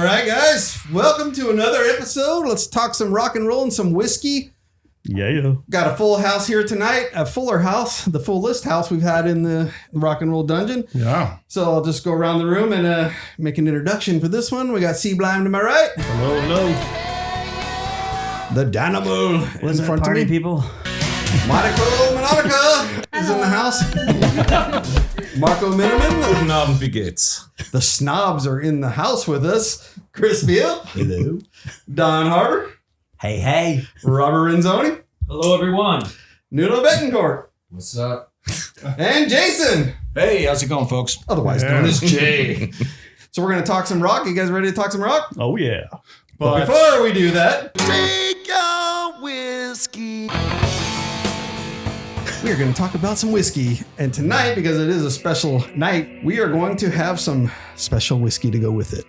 right, guys. Welcome to another episode. Let's talk some rock and roll and some whiskey. Yeah. Got a full house here tonight. A fuller house, the fullest house we've had in the rock and roll dungeon. Yeah. So I'll just go around the room and make an introduction for this one. We got C-Blind to my right. Hello. The Dynamo What's in front party, of me. people? Muranaka is in the house. Marco Minnemann. Guten Abend, wie geht's? The snobs are in the house with us. Chris Beall. Hello. Don Harbour. Hey. Robert Renzoni. Hello, everyone. Nuno Bettencourt. What's up? And Jason. Hey, how's it going, folks? Otherwise known as Jay. So we're going to talk some rock. You guys ready to talk some rock? Oh, yeah. But before we do that, Take your whiskey. we are going to talk about some whiskey. And tonight, because it is a special night, we are going to have some special whiskey to go with it.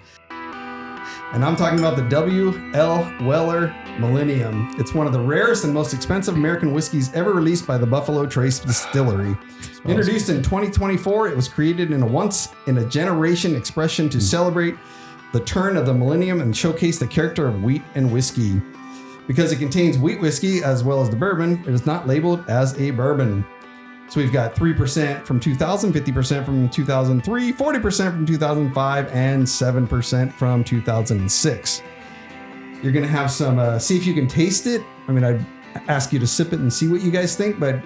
And I'm talking about the W.L. Weller Millinium. It's one of the rarest and most expensive American whiskeys ever released by the Buffalo Trace Distillery. Introduced in 2024, it was created in a once-in-a-generation expression to celebrate the turn of the millennium and showcase the character of wheat and whiskey. Because it contains wheat whiskey as well as the bourbon, it is not labeled as a bourbon. So we've got 3% from 2000, 50% from 2003, 40% from 2005, and 7% from 2006. You're going to have some, see if you can taste it. I mean, I'd ask you to sip it and see what you guys think, but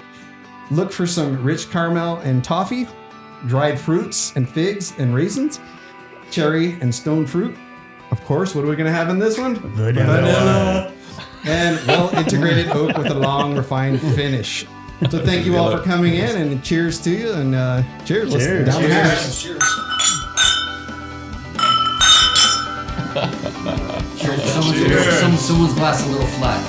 look for some rich caramel and toffee, dried fruits and figs and raisins, cherry and stone fruit. Of course, what are we going to have in this one? Vanilla. And well-integrated oak with a long, refined finish. So thank you all for coming in, and cheers to you, and cheers. Cheers. Down the hatch. Cheers. Someone's glass a little flat.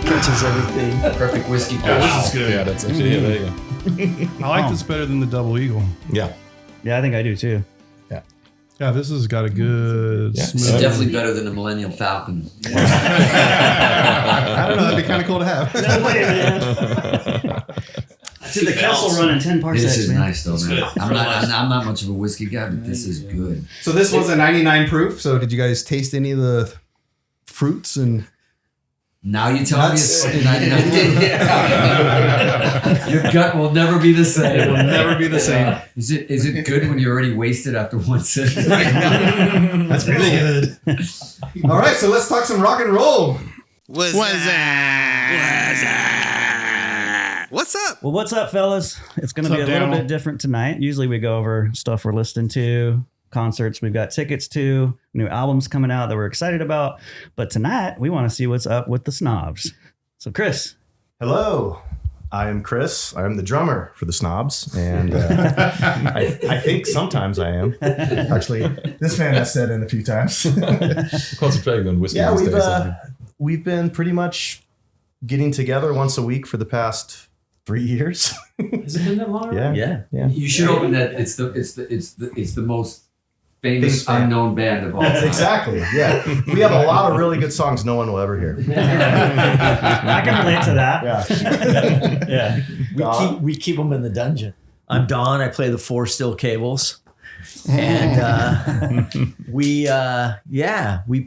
Catches everything. Perfect whiskey. Yeah, this is good. Yeah, that's actually, there you go. I like this better than the Double Eagle. Yeah. Yeah, I think I do too. Yeah, this has got a good Yeah. It's smooth. definitely better than the Millennium Falcon. I don't know. That'd be kind of cool to have. No way, man. Did the castle run in 10 parsecs, This is man? nice though, man. I'm not much of a whiskey guy, but this is good. So this was a 99 proof. So did you guys taste any of the fruits and? Now you tell me Nuts. it's 99. Your gut will never be the same. It will never be the same. Is it good when you're already wasted after one sip? That's really good. All right, so let's talk some rock and roll. What's up? Well, what's up, fellas? It's going to be a What's up, little Daniel? bit different tonight. Usually we go over stuff we're listening to, concerts we've got tickets to, new albums coming out that we're excited about. But tonight we want to see what's up with the snobs. So, Chris. Hello, I am Chris. I am the drummer for the SnobS, and I think sometimes I am. Actually, this man has said it a few times. Concentrating on whiskey Yeah, these days. we've been pretty much getting together once a week for the past 3 years. Has it been that long? Yeah. You should open that. It's the most famous unknown band of all time. Exactly. Yeah, we have a lot of really good songs no one will ever hear. I can relate to that. Yeah. Yeah. We keep them in the dungeon. I'm Don. I play the 4 steel cables, and we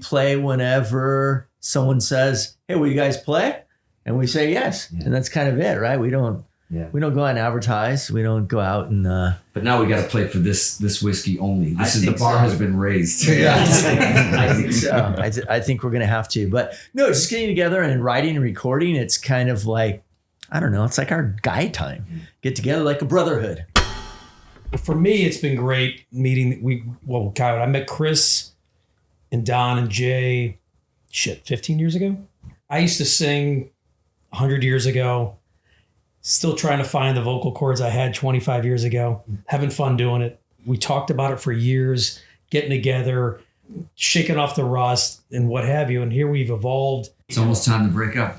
play whenever someone says, "Hey, will you guys play?" And we say yes, and that's kind of it, right? We don't go out and advertise. We don't go out and. But now we got to play for this whiskey only. I The think bar so. has been raised. I think so. I think we're gonna have to, but no, just getting together and writing and recording. It's kind of like, I don't know. It's like our guy time. Get together like a brotherhood. For me, it's been great meeting. I met Chris and Don and Jay, 15 years ago. I used to sing 100 years ago. Still trying to find the vocal cords I had 25 years ago. Having fun doing it. We talked about it for years, getting together, shaking off the rust and what have you. And here we've evolved. It's almost time to break up.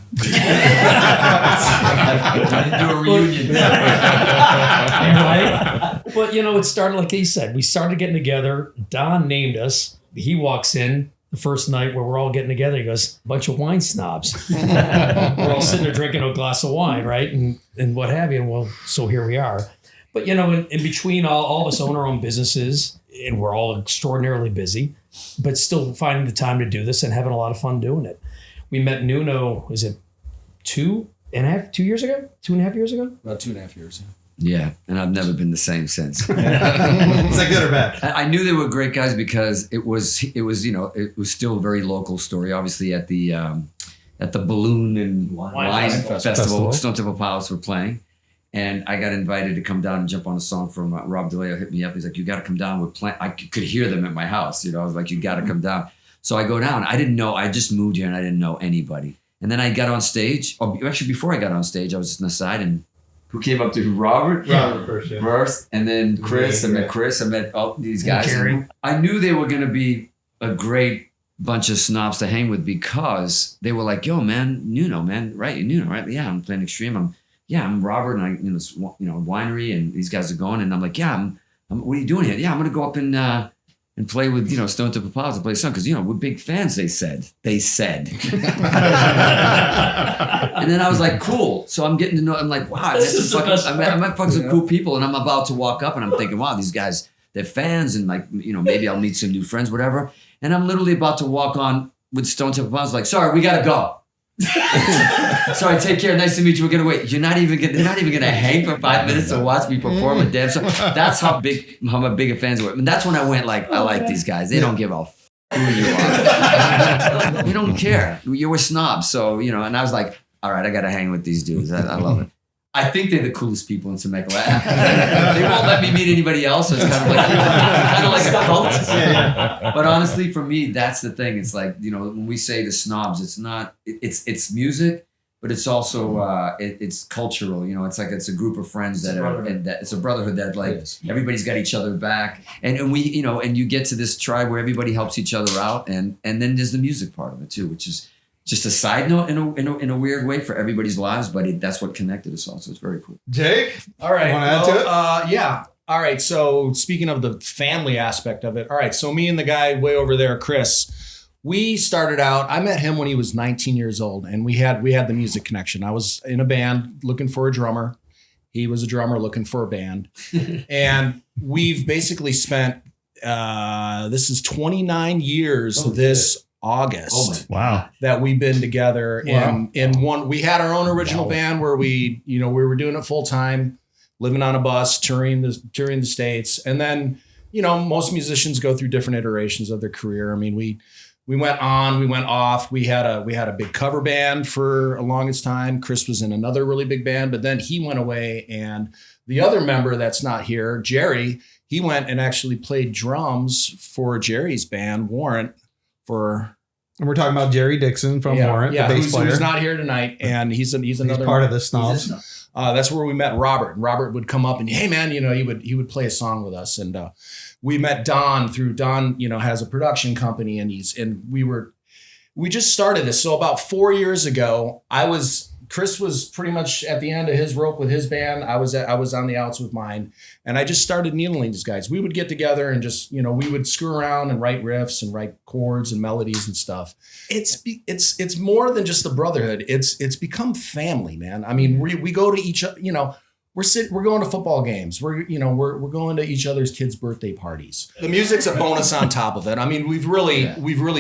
Time to do a reunion. Right? But, it started like he said. We started getting together. Don named us. He walks in. the first night where we're all getting together, he goes, bunch of wine snobs. We're all sitting there drinking a glass of wine, right? And what have you. And well, so here we are. But, in between all of us own our own businesses, and we're all extraordinarily busy, but still finding the time to do this and having a lot of fun doing it. We met Nuno, is it 2.5 years ago? 2.5 years ago? About 2.5 years. Yeah, and I've never been the same since. Is that good or bad? I knew they were great guys because it was still a very local story. Obviously at the Balloon and Wine Festival, Stone Temple Pilots were playing, and I got invited to come down and jump on a song from Rob DeLeo. Hit me up. He's like, "You got to come down." I could hear them at my house. I was like, "You got to come down." So I go down. I didn't know. I just moved here and I didn't know anybody. And then I got on stage. Or actually, before I got on stage, I was just on the side and. Who came up to Robert? Robert first, yeah. First, and then Chris. I met Chris. I met all these guys. I knew they were going to be a great bunch of snobs to hang with because they were like, "Yo, man, Nuno, man, right? Nuno, right? Yeah, I'm playing Extreme. I'm Robert, and I, Winery, and these guys are going." And I'm like, "Yeah, I'm what are you doing here? Yeah, I'm going to go up and play with Stone Temple Pilots and play a song because we're big fans." They said. And then I was like, cool. So I'm getting to know. I'm like, wow. I met some cool people, and I'm about to walk up, and I'm thinking, wow, these guys, they're fans, and like maybe I'll meet some new friends, whatever. And I'm literally about to walk on with Stone Temple Pilots. Like, sorry, we gotta go. Sorry, take care. Nice to meet you. We're gonna wait. They're not even gonna hang for 5 minutes to watch me perform a damn song. That's how big a fans were. And that's when I went like, I like these guys. They don't give a who you are. We don't care. You were snobs, so And I was like, all right, I gotta hang with these dudes. I love it. I think they're the coolest people in Temecula. They won't let me meet anybody else, so it's kind of like a cult. Yeah. But honestly, for me, that's the thing. It's like, when we say the snobs, it's music, but it's also it's cultural. It's a group of friends that it's a brotherhood that everybody's got each other back, and we and you get to this tribe where everybody helps each other out, and then there's the music part of it too, which is just a side note in a weird way for everybody's lives, but that's what connected us all. So it's very cool. Jake, all right, want to add to it? Yeah. All right. So speaking of the family aspect of it, all right. So me and the guy way over there, Chris, we started out. I met him when he was 19 years old, and we had the music connection. I was in a band looking for a drummer. He was a drummer looking for a band, and we've basically spent. This is 29 years. August. Wow. That we've been together in one. We had our own original band where we were doing it full time, living on a bus, touring the States. And then, most musicians go through different iterations of their career. I mean, we went on, we went off. We had a big cover band for a longest time. Chris was in another really big band, but then he went away, and the other member that's not here, Jerry, he went and actually played drums for Jerry's band, Warrant, and we're talking about Jerry Dixon from Warrant, the bass player. Who's not here tonight, and he's another part of the Snobs. That's where we met Robert. And Robert would come up and, hey man, he would play a song with us, and we met Don through Don. Has a production company, and we just started this. So about 4 years ago, Chris was pretty much at the end of his rope with his band. I was on the outs with mine, and I just started needling these guys. We would get together and just, we would screw around and write riffs and write chords and melodies and stuff. It's more than just a brotherhood. It's become family, man. I mean, we go to each other, we're going to football games. We're going to each other's kids' birthday parties. The music's a bonus on top of it. I mean, we've really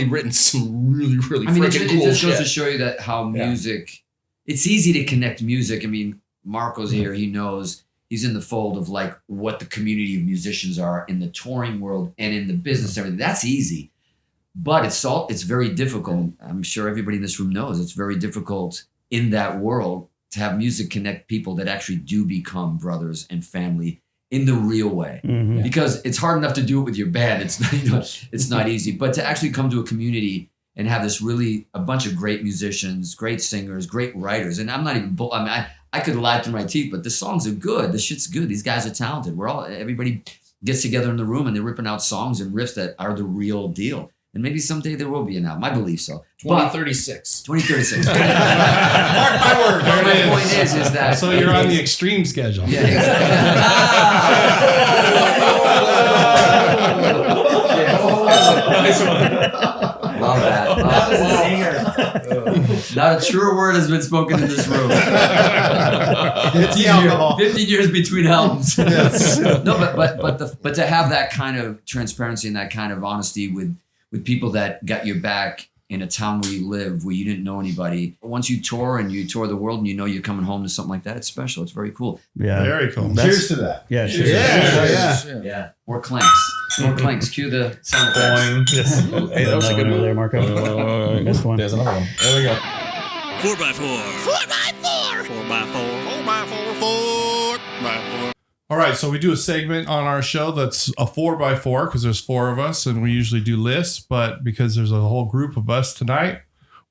written some really freaking cool shit. It just goes to show you that how music. It's easy to connect music. I mean, Marco's here. He knows he's in the fold of like what the community of musicians are in the touring world and in the business and everything. That's easy, but it's very difficult. I'm sure everybody in this room knows it's very difficult in that world to have music connect people that actually do become brothers and family in the real way. Mm-hmm. Because it's hard enough to do it with your band. It's not easy, but to actually come to a community and have this a bunch of great musicians, great singers, great writers. And I'm not even, I could lie through my teeth, but the songs are good. The shit's good. These guys are talented. Everybody gets together in the room and they're ripping out songs and riffs that are the real deal. And maybe someday there will be an album. I believe so. 2036. 2036. Mark my word. My point is that. So you're on the extreme schedule. Yeah, exactly. Nice one. Not a truer word has been spoken in this room. It's the alcohol. 15 years between albums. No, but to have that kind of transparency and that kind of honesty with people that got your back in a town where you live, where you didn't know anybody. Once you tour and you tour the world and you know you're coming home to something like that, it's special. It's very cool. Yeah. Very cool. Cheers to that. Yeah. Cheers. Yeah. More clanks. More clanks. Cue the sound effects. Hey, that was a good over one. there, Marco. Missed one. There's another one. There we go. 4x4. 4x4. 4x4. 4x4. 4x4. All right, so we do a segment on our show that's a 4x4 because there's 4 of us and we usually do lists, but because there's a whole group of us tonight,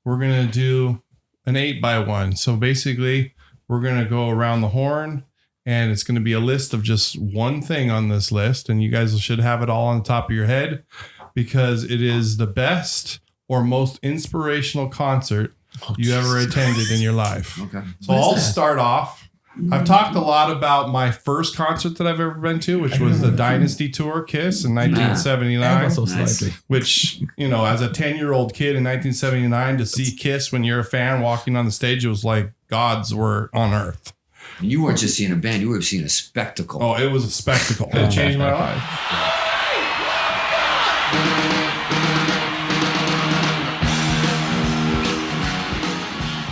we're going to do an 8x1. So basically, we're going to go around the horn and it's going to be a list of just one thing on this list. And you guys should have it all on the top of your head because it is the best or most inspirational concert you ever attended in your life. Okay. So I'll start off. I've talked a lot about my first concert that I've ever been to, which was the Dynasty Tour Kiss in 1979. So slightly. Which, you know, as a 10-year-old kid in 1979 to see Kiss when you're a fan walking on the stage, it was like gods were on earth. You weren't just seeing a band, you were seeing a spectacle. Oh, it was a spectacle. It changed my life.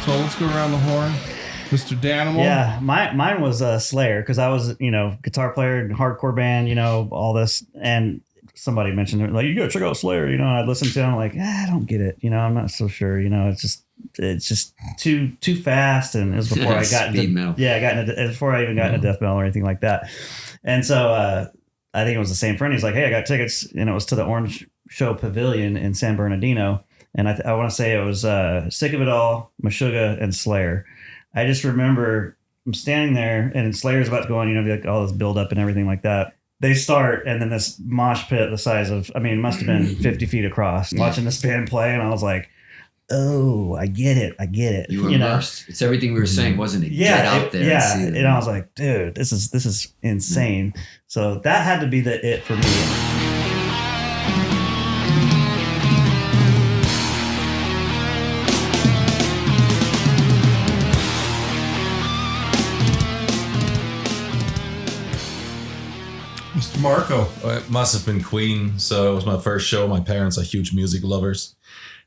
So let's go around the horn. Mr. Danimal. Yeah, mine was Slayer because I was, guitar player, hardcore band, all this. And somebody mentioned it, like, you gotta check out Slayer, and I listened to it. I'm like, I don't get it. I'm not so sure. It's just too fast. And it was before I got into metal. Yeah, before I even got into death metal or anything like that. And so I think it was the same friend. He's like, hey, I got tickets, and it was to the Orange Show Pavilion in San Bernardino. And I want to say it was Sick of It All, Meshuggah, and Slayer. I just remember I'm standing there and Slayer's about to go on, like all this build up and everything like that. They start and then this mosh pit the size of, it must have been 50 feet across, watching this band play. And I was like, oh, I get it. You were immersed. It's everything we were saying, wasn't it? Yeah. Get out there. Yeah. And see And I was like, dude, this is insane. So that had to be the it for me. Mr. Marco. It must have been Queen. So it was my first show. My parents are huge music lovers.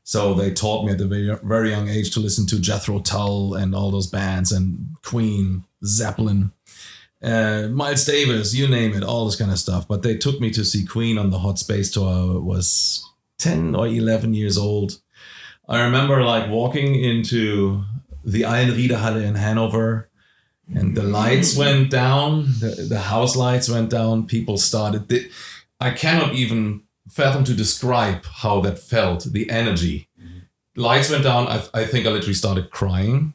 So they taught me at a very, very young age to listen to Jethro Tull and all those bands and Queen, Zeppelin, Miles Davis, you name it, all this kind of stuff. But they took me to see Queen on the Hot Space Tour. I was 10 or 11 years old. I remember walking into the Eilenriederhalle in Hanover, and the lights went down, the house lights went down, people started. I cannot even fathom to describe how that felt, the energy. Lights went down, I think I literally started crying.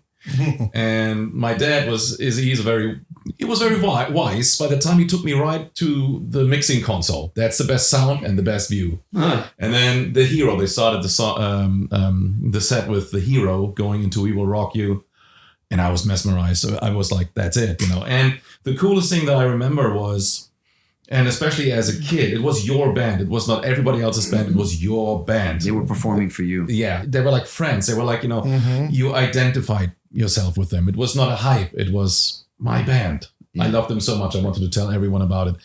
And my dad was very wise. By the time he took me right to the mixing console, that's the best sound and the best view. And then The Hero, they started the set with The Hero going into We Will Rock You. And I was mesmerized. So I was like, that's it, And the coolest thing that I remember was, and especially as a kid, it was your band. It was not everybody else's band. It was your band. They were performing for you. Yeah. They were like friends. They were like, you identified yourself with them. It was not a hype. It was my band. Yeah. I loved them so much. I wanted to tell everyone about it.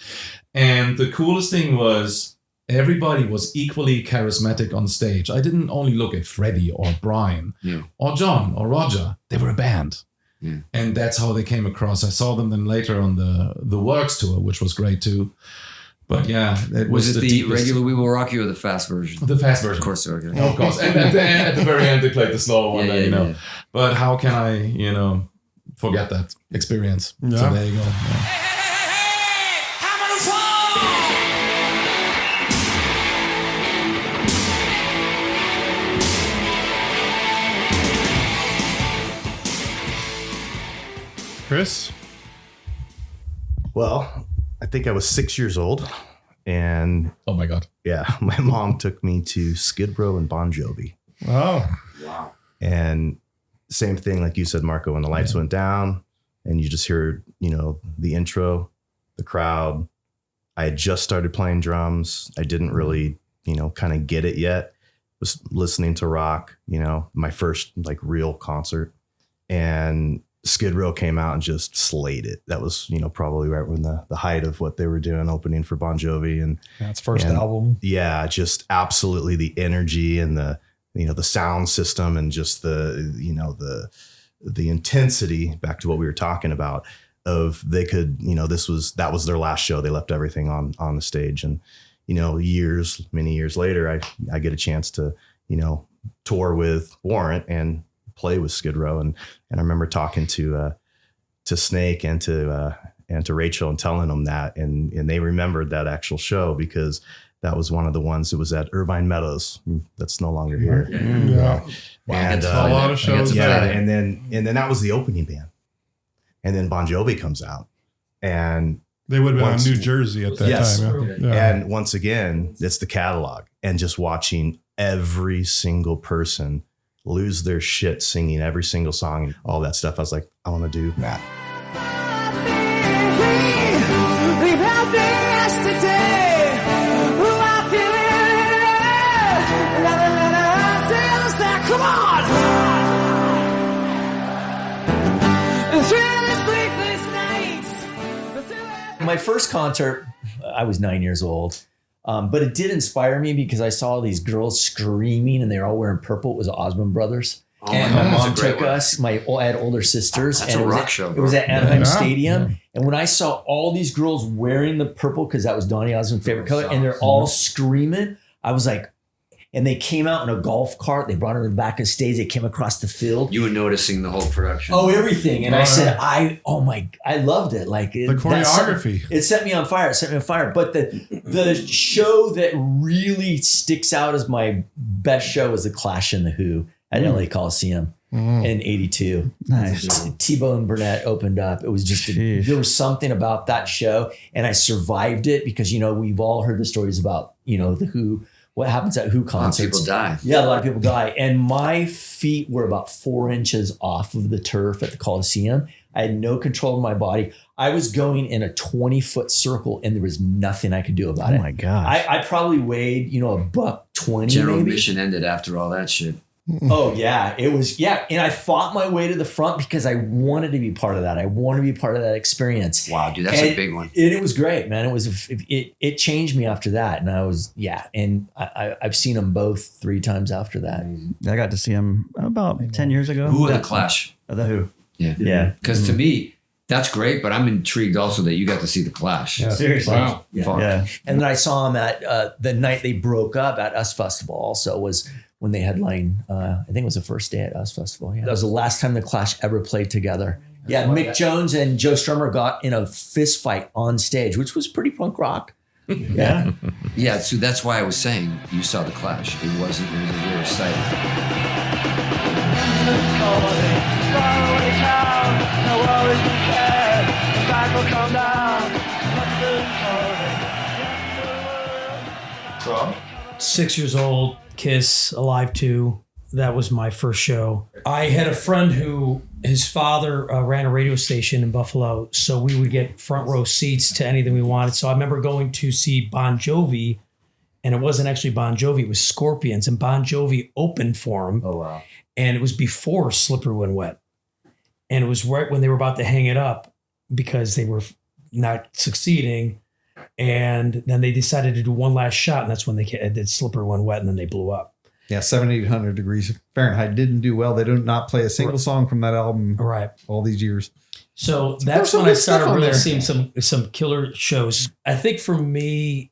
And the coolest thing was everybody was equally charismatic on stage. I didn't only look at Freddie or Brian or John or Roger. They were a band. Yeah. And that's how they came across. I saw them then later on the Works tour, which was great too. But yeah, it was it the regular We Will Rock You or the fast version? The fast version. Of course. Okay. Of course. And at the very end, they played the slower one. Yeah. But how can I, forget that experience? Yeah. So there you go. Yeah. Chris? Well, I think I was 6 years old, and oh my God. Yeah, my mom took me to Skid Row and Bon Jovi. Oh. Wow. And same thing, like you said, Marco, when the lights went down and you just hear, the intro, the crowd. I had just started playing drums. I didn't really, kind of get it yet. was listening to rock, my first like real concert, and Skid Row came out and just slayed it. That was, probably right when the height of what they were doing, opening for Bon Jovi. And That's first album. Yeah, just absolutely the energy and the sound system and just the intensity, back to what we were talking about, of they could, that was their last show. They left everything on the stage. And, many years later, I get a chance to, tour with Warrant and play with Skid Row. And I remember talking to Snake and to Rachel and telling them that, and they remembered that actual show because that was one of the ones that was at Irvine Meadows. That's no longer here. Yeah. And a lot of shows. Yeah. And then that was the opening band. And then Bon Jovi comes out, and they would have been in New Jersey at that time. Yeah. And once again, it's the catalog, and just watching every single person lose their shit singing every single song and all that stuff. I was like, I want to do that. Come on! My first concert, I was 9 years old, but it did inspire me because I saw these girls screaming and they were all wearing purple. It was the Osmond Brothers. Oh, and my mom took us. I had older sisters. That's and a rock show. It was at Anaheim Stadium. And when I saw all these girls wearing the purple, because that was Donny Osmond's favorite color, and they're all screaming, I was like, and they came out in a golf cart. They brought them in the back of the stage. They came across the field. You were noticing the whole production. Oh, everything. And I said, I loved it. Like the choreography. It set me on fire. But the show that really sticks out as my best show was The Clash and the Who at LA Coliseum in '82. Nice. T-Bone Burnett opened up. It was just, there was something about that show, and I survived it because, we've all heard the stories about, the Who. What happens at Who concerts? A lot of people die. Yeah, a lot of people die. And my feet were about 4 inches off of the turf at the Coliseum. I had no control of my body. I was going in a 20-foot circle, and there was nothing I could do about it. Oh my gosh. I probably weighed, $120. General maybe. admission ended after all that shit. Oh yeah, it was, yeah. And I fought my way to the front because I wanted to be part of that. I wanted to be part of that experience. Wow, dude, that's a big one. It was great, man. It changed me after that. And I was, and I've seen them both 3 times after that. I got to see him about 10 years ago. Who are the Clash? The Who. Yeah. Because to me, that's great, but I'm intrigued also that you got to see the Clash. Yeah, seriously. Wow. Yeah. And then I saw him at the night they broke up at US Festival also was when they headlined, I think it was the first day at US Festival. Yeah. That was the last time the Clash ever played together. Yeah, Mick Jones and Joe Strummer got in a fist fight on stage, which was pretty punk rock. Yeah. Yeah, so that's why I was saying you saw the Clash. It was a rare sight. Rob? 6 years old, Kiss, Alive 2. That was my first show. I had a friend who, his father ran a radio station in Buffalo, so we would get front row seats to anything we wanted. So I remember going to see Bon Jovi, and it wasn't actually Bon Jovi, it was Scorpions, and Bon Jovi opened for him. Oh, wow. And it was before Slippery When Wet. And it was right when they were about to hang it up because they were not succeeding. And then they decided to do one last shot, and that's when they did Slippery When Wet, and then they blew up. Yeah, 7,800 degrees Fahrenheit didn't do well. They did not play a single song from that album all these years. So that's when I started really seeing some killer shows. I think for me,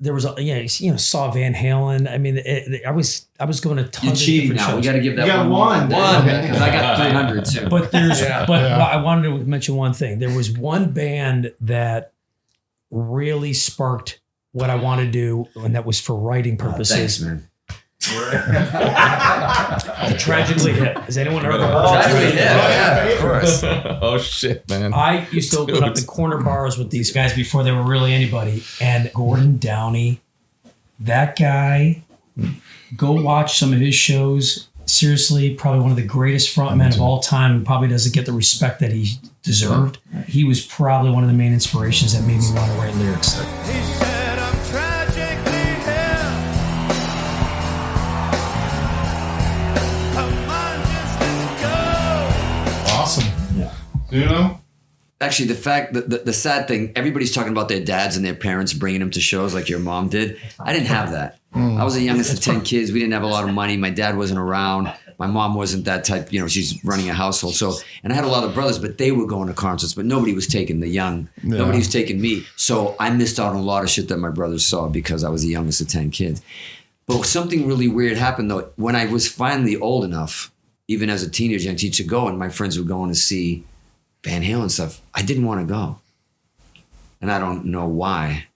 there was saw Van Halen. I mean, I was going to tons of different shows. We got to give that one because I got 300 too. But I wanted to mention one thing. There was one band that really sparked what I want to do, and that was for writing purposes. Thanks, man. Tragically Hip. Has anyone heard of it? Tragically Hip? Yeah, of course. Oh shit, man. I used to open up the corner bars with these guys before they were really anybody. And Gordon Downey, that guy, go watch some of his shows. Seriously, probably one of the greatest frontmen of all time, who probably doesn't get the respect that he deserved. He was probably one of the main inspirations that made me want to write lyrics. He said, I'm tragically hip. Nuno? Actually, the fact that the sad thing, everybody's talking about their dads and their parents bringing them to shows like your mom did. I didn't have that. I was the youngest of 10 kids. We didn't have a lot of money. My dad wasn't around. My mom wasn't that type, she's running a household. So, and I had a lot of brothers, but they were going to concerts, but nobody was taking the young. Yeah. Nobody was taking me. So I missed out on a lot of shit that my brothers saw because I was the youngest of 10 kids. But something really weird happened though. When I was finally old enough, even as a teenager, and teacher go, and my friends were going to see Van Halen stuff, I didn't want to go. And I don't know why.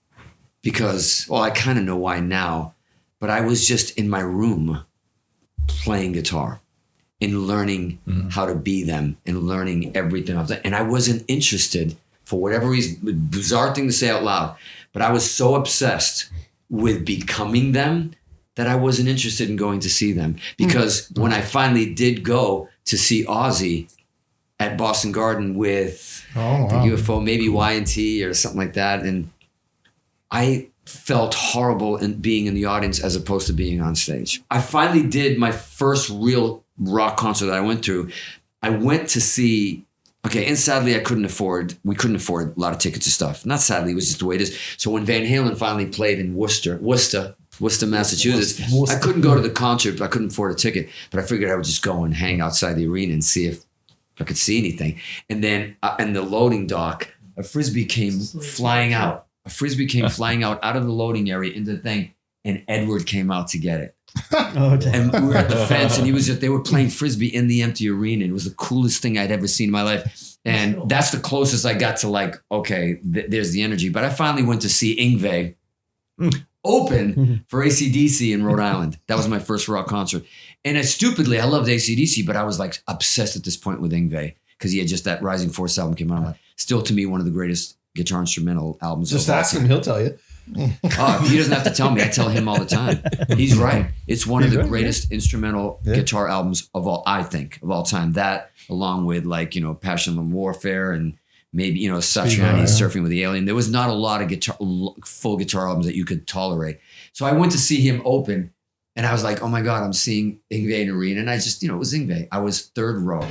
Because, I kind of know why now, but I was just in my room playing guitar and learning how to be them and learning everything of that. And I wasn't interested, for whatever reason, bizarre thing to say out loud, but I was so obsessed with becoming them that I wasn't interested in going to see them. Because when I finally did go to see Ozzy at Boston Garden with the UFO, maybe Y&T or something like that, and I felt horrible in being in the audience as opposed to being on stage. I finally did my first real rock concert that I went to. I went to see, and sadly we couldn't afford a lot of tickets and stuff. Not sadly, it was just the way it is. So when Van Halen finally played in Worcester, Massachusetts, I couldn't go to the concert, but I couldn't afford a ticket. But I figured I would just go and hang outside the arena and see if I could see anything. And then in the loading dock, a Frisbee came flying out. Out of the loading area into the thing, and Edward came out to get it. And we were at the fence, and they were playing Frisbee in the empty arena. It was the coolest thing I'd ever seen in my life. And that's the closest I got to there's the energy. But I finally went to see Yngwie open for AC/DC in Rhode Island. That was my first rock concert. And I loved AC/DC, but I was obsessed at this point with Yngwie because he had just that Rising Force album came out. Still, to me, one of the greatest guitar instrumental albums. Just ask him, he'll tell you. He doesn't have to tell me. I tell him all the time. He's right. It's one of the greatest instrumental guitar albums of all time. That, along with Passion and Warfare and maybe, Satriani Surfing with the Alien. There was not a lot of full guitar albums that you could tolerate. So I went to see him open, and I was like, oh my God, I'm seeing Yngwie in arena. And I just, it was Yngwie. I was third row.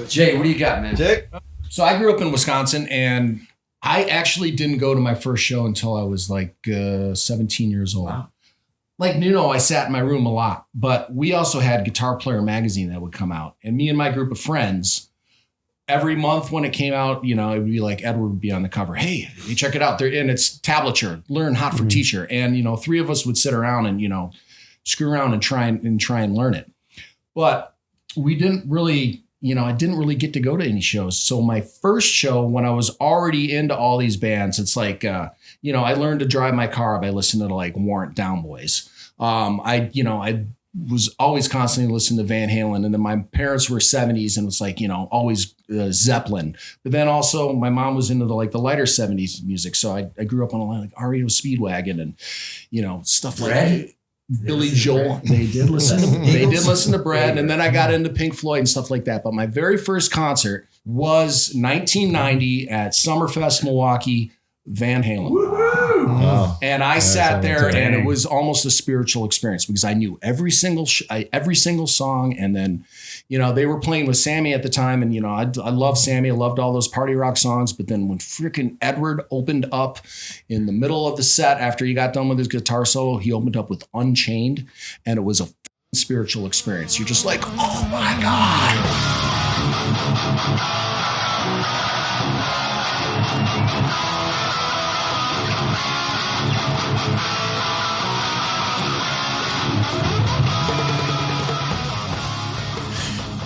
Jay, what do you got, man? Jake? So I grew up in Wisconsin, and I actually didn't go to my first show until I was 17 years old. Wow. Like Nuno, I sat in my room a lot, but we also had Guitar Player magazine that would come out. And me and my group of friends, every month when it came out, it would be Edward would be on the cover. Hey, check it out. And it's tablature, learn hot for teacher. And, three of us would sit around and, screw around and try and learn it. But we didn't really... I didn't really get to go to any shows. So my first show, when I was already into all these bands, it's I learned to drive my car by listening to Warrant Down Boys. I was always constantly listening to Van Halen. And then my parents were 70s and it's always Zeppelin. But then also my mom was into the lighter 70s music. So I grew up on a lot of REO Speedwagon and, stuff like that. Billy Joel. They did listen to Bret, and then I got into Pink Floyd and stuff like that. But my very first concert was 1990 at Summerfest Milwaukee, Van Halen. Wow. And I sat there, and it was almost a spiritual experience because I knew every single song. And then, they were playing with Sammy at the time, and I love Sammy. I loved all those party rock songs. But then when freaking Edward opened up in the middle of the set after he got done with his guitar solo, he opened up with Unchained, and it was a spiritual experience. You're just like, oh my God.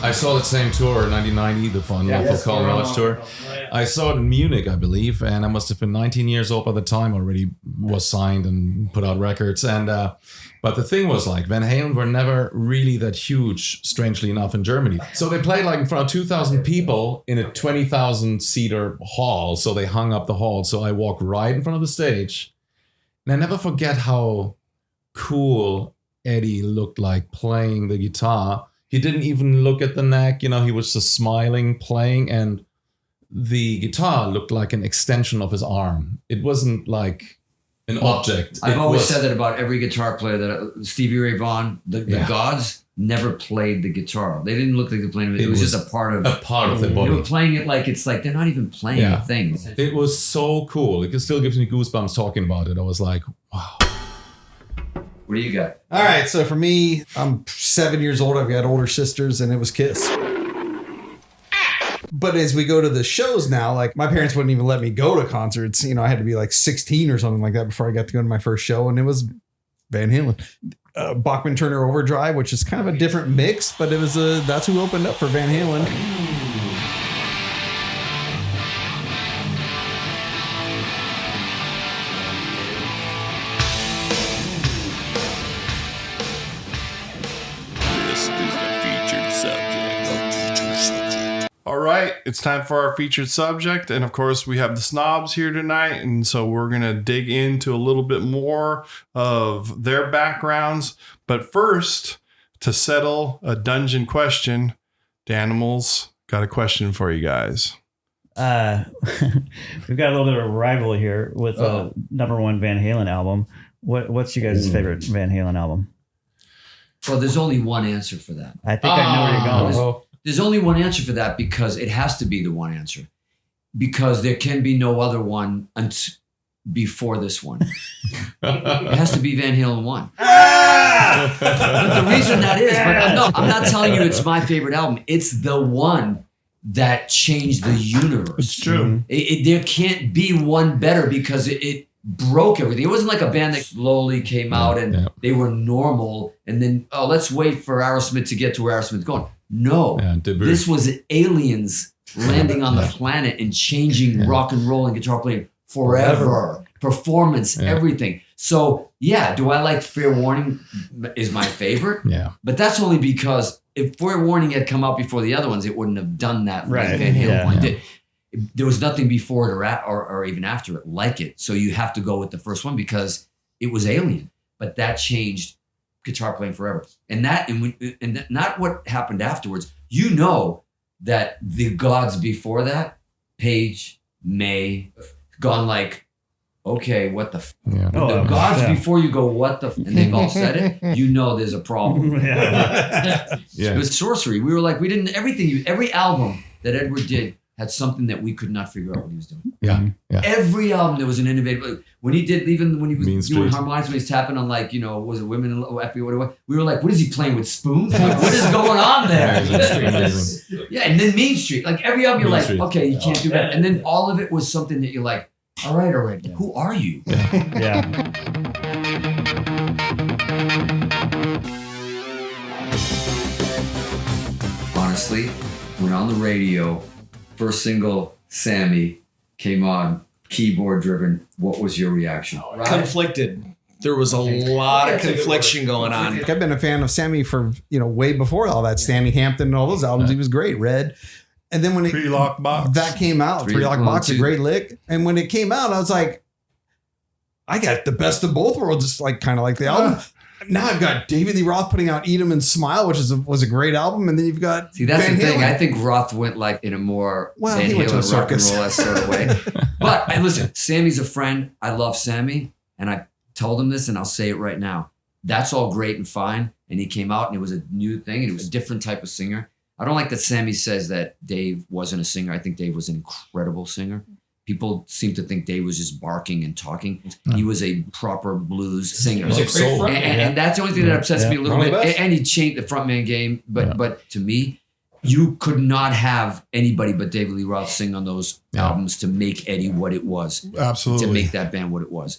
I saw that same tour in 1990, the Full Call Knowledge tour. I saw it in Munich, I believe, and I must have been 19 years old by the time. Already was signed and put out records. And but the thing was Van Halen were never really that huge, strangely enough, in Germany. So they played in front of 2,000 people in a 20,000 seater hall. So they hung up the hall. So I walked right in front of the stage, and I never forget how cool Eddie looked like playing the guitar. He didn't even look at the neck, he was just smiling, playing, and the guitar looked like an extension of his arm. It wasn't like an object. I've It always was- said that about every guitar player. That Stevie Ray Vaughan, the gods never played the guitar. They didn't look like they played it. It was just a part of their They body. were playing it like it's like they're not even playing Yeah. the thing. It was so cool. It still gives me goosebumps talking about it. I was like, wow. What do you got? All right, so for me, I'm 7 years old. I've got older sisters, and it was Kiss. But as we go to the shows now, like my parents wouldn't even let me go to concerts. You know, I had to be like 16 or something like that before I got to go to my first show, and it was Van Halen. Bachman Turner Overdrive, which is kind of a different mix, but it was that's who opened up for Van Halen. This is the featured subject. All right, it's time for our featured subject. And of course, we have the snobs here tonight. And so we're going to dig into a little bit more of their backgrounds. But first, to settle a dungeon question, Danimals got a question for you guys. We've got a little bit of a rival here with the #1 Van Halen album. What's your guys' favorite Van Halen album? Well, there's only one answer for that. I think I know where you're going. There's only one answer for that because it has to be the one answer. Because there can be no other one before this one. It has to be Van Halen 1. But the reason that is, but I'm not telling you it's my favorite album. It's the one that changed the universe. It's true. There can't be one better because it broke everything. It wasn't like a band that slowly came out and they were normal and then, let's wait for Aerosmith to get to where Aerosmith's going. No, this was aliens landing on the planet and changing rock and roll and guitar playing forever. Performance, everything. So, do I like Fair Warning is my favorite? Yeah. But that's only because if Fair Warning had come out before the other ones, it wouldn't have done that like Van Halen one did. There was nothing before it or even after it like it. So you have to go with the first one because it was alien. But that changed guitar playing forever. And not what happened afterwards. You know that the gods before that, Page, May, gone like, okay, what the the gods before you go, what the and they've all said it, you know there's a problem. It was sorcery. We were like, every album that Edward did had something that we could not figure out what he was doing. Every album there was an innovative. When he was doing harmonics, when he's tapping on like, was it Women in Epi, whatever. We were like, what is he playing with spoons? Like, what is going on there? And then Mean Street. Like every album you're like, okay, you can't do that. And then all of it was something that you're like, all right. Who are you? Honestly, when on the radio, first single, Sammy, came on, keyboard driven, what was your reaction? Conflicted. There was a lot of confliction going on. I've been a fan of Sammy for, way before all that. Stanley Hampton and all those albums. He was great. Red. And then when Three-Lock Box. that came out, Three-Lock Box, a great lick. And when it came out, I was like, I got the best of both worlds, just like kind of like the album. Now I've got David Lee Roth putting out Eat 'Em and Smile, which was a great album, and then you've got See, that's Van the thing. Halen. I think Roth went like in a more Van he went to a Halen rock and circus. roll sort of way. But listen, Sammy's a friend. I love Sammy, and I told him this, and I'll say it right now. That's all great and fine. And he came out, and it was a new thing, and it was a different type of singer. I don't like that Sammy says that Dave wasn't a singer. I think Dave was an incredible singer. People seem to think Dave was just barking and talking. He was a proper blues singer. And that's the only thing that upsets me a little bit. And he changed the frontman game. But to me, you could not have anybody but David Lee Roth sing on those albums to make Eddie what it was. Absolutely. To make that band what it was.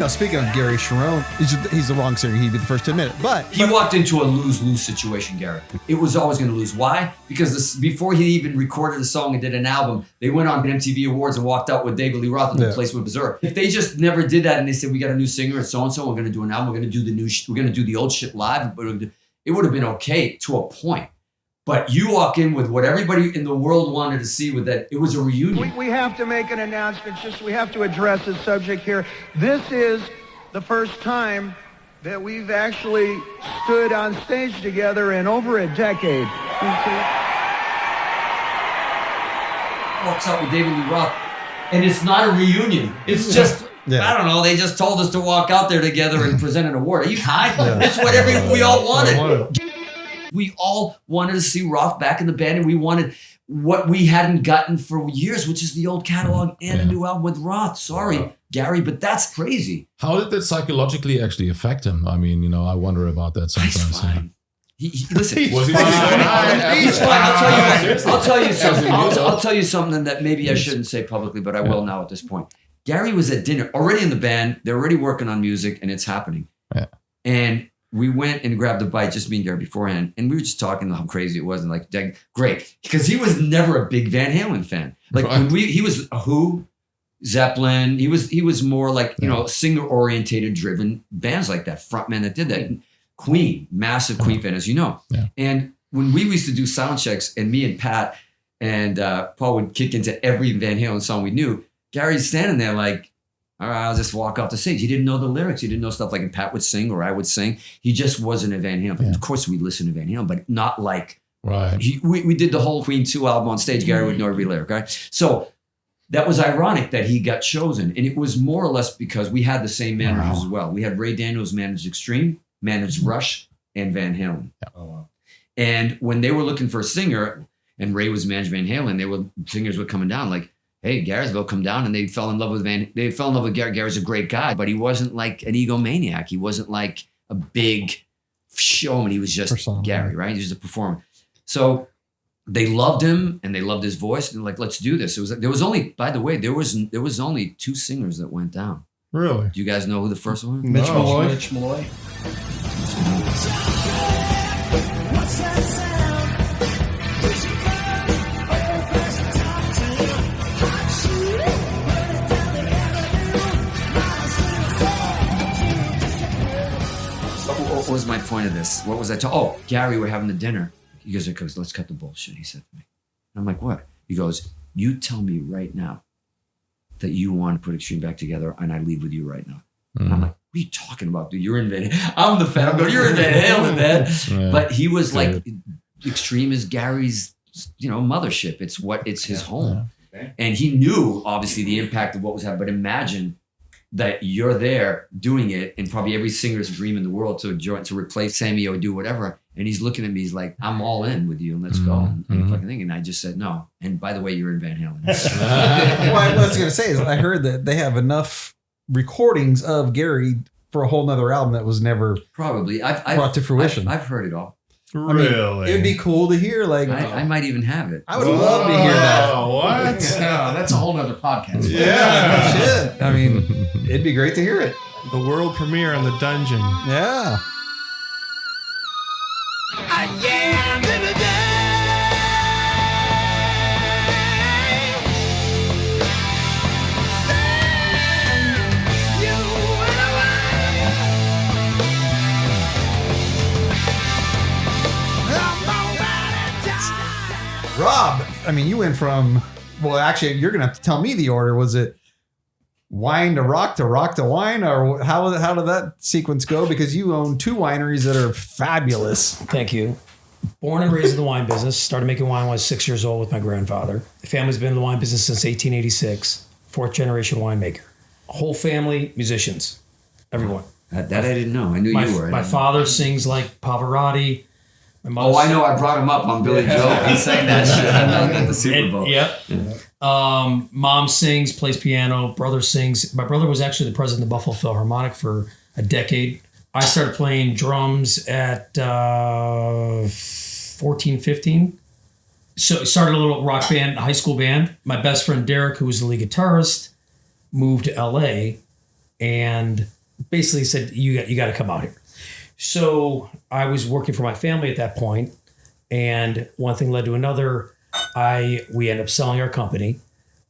Speaking of Gary Sharon, he's the wrong singer. He'd be the first to admit it. But he walked into a lose-lose situation, Gary. It was always going to lose. Why? Because before he even recorded a song and did an album, they went on MTV Awards and walked out with David Lee Roth and the place went berserk. If they just never did that and they said, we got a new singer, it's so-and-so, we're going to do an album, we're going to do the new we're going to do the old shit live, but it would have been okay to a point. But you walk in with what everybody in the world wanted to see with that. It was a reunion. We have to make an announcement. We have to address this subject here. This is the first time that we've actually stood on stage together in over a decade. Walks out with David Lee Roth, and it's not a reunion. It's just, I don't know, they just told us to walk out there together and present an award. Are you high? That's what we all wanted. We all wanted to see Roth back in the band, and we wanted what we hadn't gotten for years, which is the old catalog and a new album with Roth. Sorry, Gary, but that's crazy. How did that psychologically actually affect him? I mean, you know, I wonder about that sometimes. He's fine. Listen, Was he he's fine. I'll tell you something. I'll tell you something that maybe I shouldn't say publicly, but I will now at this point. Gary was at dinner, already in the band. They're already working on music, and it's happening. Yeah. And we went and grabbed a bite, just me and Gary beforehand, and we were just talking how crazy it was, and like, great, because he was never a big Van Halen fan. Like when he was a Who, Zeppelin. He was more like singer orientated, driven bands like that. Frontman that did that. Queen, massive Queen fan, as you know. Yeah. And when we used to do sound checks, and me and Pat and Paul would kick into every Van Halen song we knew, Gary's standing there like, all right, I'll just walk off the stage. He didn't know the lyrics. He didn't know stuff like Pat would sing or I would sing. He just wasn't a Van Halen fan. Of course, we listened to Van Halen, but not like, we did the whole Queen 2 album on stage. Gary would know every lyric, right? So that was ironic that he got chosen. And it was more or less because we had the same managers as well. We had Ray Daniels managed Extreme, managed Rush, and Van Halen. Oh, wow. And when they were looking for a singer, and Ray was managed Van Halen, singers were coming down like, hey, Garysville, come down, and they fell in love with Gary. Gary's a great guy, but he wasn't like an egomaniac. He wasn't like a big showman. He was just persona, Gary, right? He was a performer. So they loved him and they loved his voice, and like, let's do this. There was only 2 singers that went down. Really? Do you guys know who the first one was? Mitch Malloy. What was my point of this? What was I talking? Oh, Gary, we're having the dinner. He goes, let's cut the bullshit, he said to me. I'm like, what? He goes, you tell me right now that you want to put Extreme back together, and I leave with you right now. And I'm like, what are you talking about, dude? You're in Van Halen. I'm the fan. I'm going, you're in Van Halen, man. Yeah. But he was like, Extreme is Gary's, mothership. It's his home. Yeah. And he knew, obviously, the impact of what was happening. But imagine that you're there doing it, and probably every singer's dream in the world to replace Sammy or do whatever. And he's looking at me, he's like, I'm all in with you, and let's go. And fucking thing. And I just said, no. And by the way, you're in Van Halen. Well, what I was going to say is I heard that they have enough recordings of Gary for a whole nother album that was never probably brought to fruition. I've heard it all. Really? It'd be cool to hear. Like, I might even have it. I would love to hear that. What? Yeah, that's a whole nother podcast. Yeah. Shit. I mean, it'd be great to hear it. The world premiere on The Dungeon. Yeah. Rob, I mean, you went from, well, actually, you're going to have to tell me the order. Was it wine to rock to wine? Or how did that sequence go? Because you own 2 wineries that are fabulous. Thank you. Born and raised in the wine business. Started making wine when I was 6 years old with my grandfather. The family's been in the wine business since 1886. 4th generation winemaker. Whole family musicians. Everyone. That I didn't know. I knew you were. My father sings like Pavarotti. Oh, I know. I brought him up on Billy Joel. He sang that shit at the Super Bowl. Yep. Mom sings, plays piano. Brother sings. My brother was actually the president of the Buffalo Philharmonic for a decade. I started playing drums at 14, 15. So started a little rock band, high school band. My best friend Derek, who was the lead guitarist, moved to LA and basically said, you got to come out here. So I was working for my family at that point, and one thing led to another. We ended up selling our company,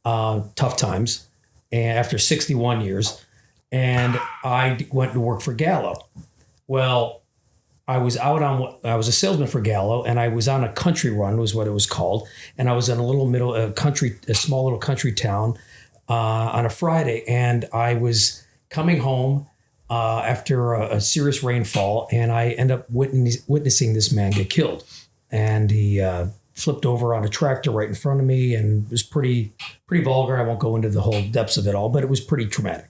tough times, and after 61 years, and I went to work for Gallo. Well, I was a salesman for Gallo, and I was on a country run, was what it was called. And I was in a small little country town on a Friday. And I was coming home after a serious rainfall, and I end up witnessing this man get killed. And he flipped over on a tractor right in front of me, and it was pretty vulgar. I won't go into the whole depths of it all, but it was pretty traumatic.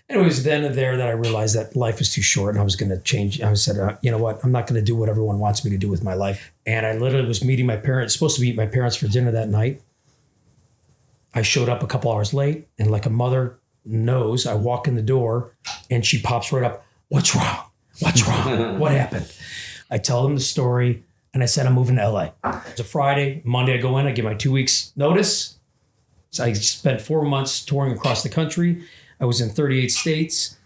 And it was then and there that I realized that life was too short, and I was going to change. I said, you know what? I'm not going to do what everyone wants me to do with my life. And I literally was meeting my parents, supposed to meet my parents for dinner that night. I showed up a couple hours late, and like a mother knows, I walk in the door, and she pops right up. What's wrong? What's wrong? What happened? I tell them the story, and I said, I'm moving to LA. It's a Friday. Monday, I go in. I give my 2 weeks notice. So I spent 4 months touring across the country. I was in 38 states,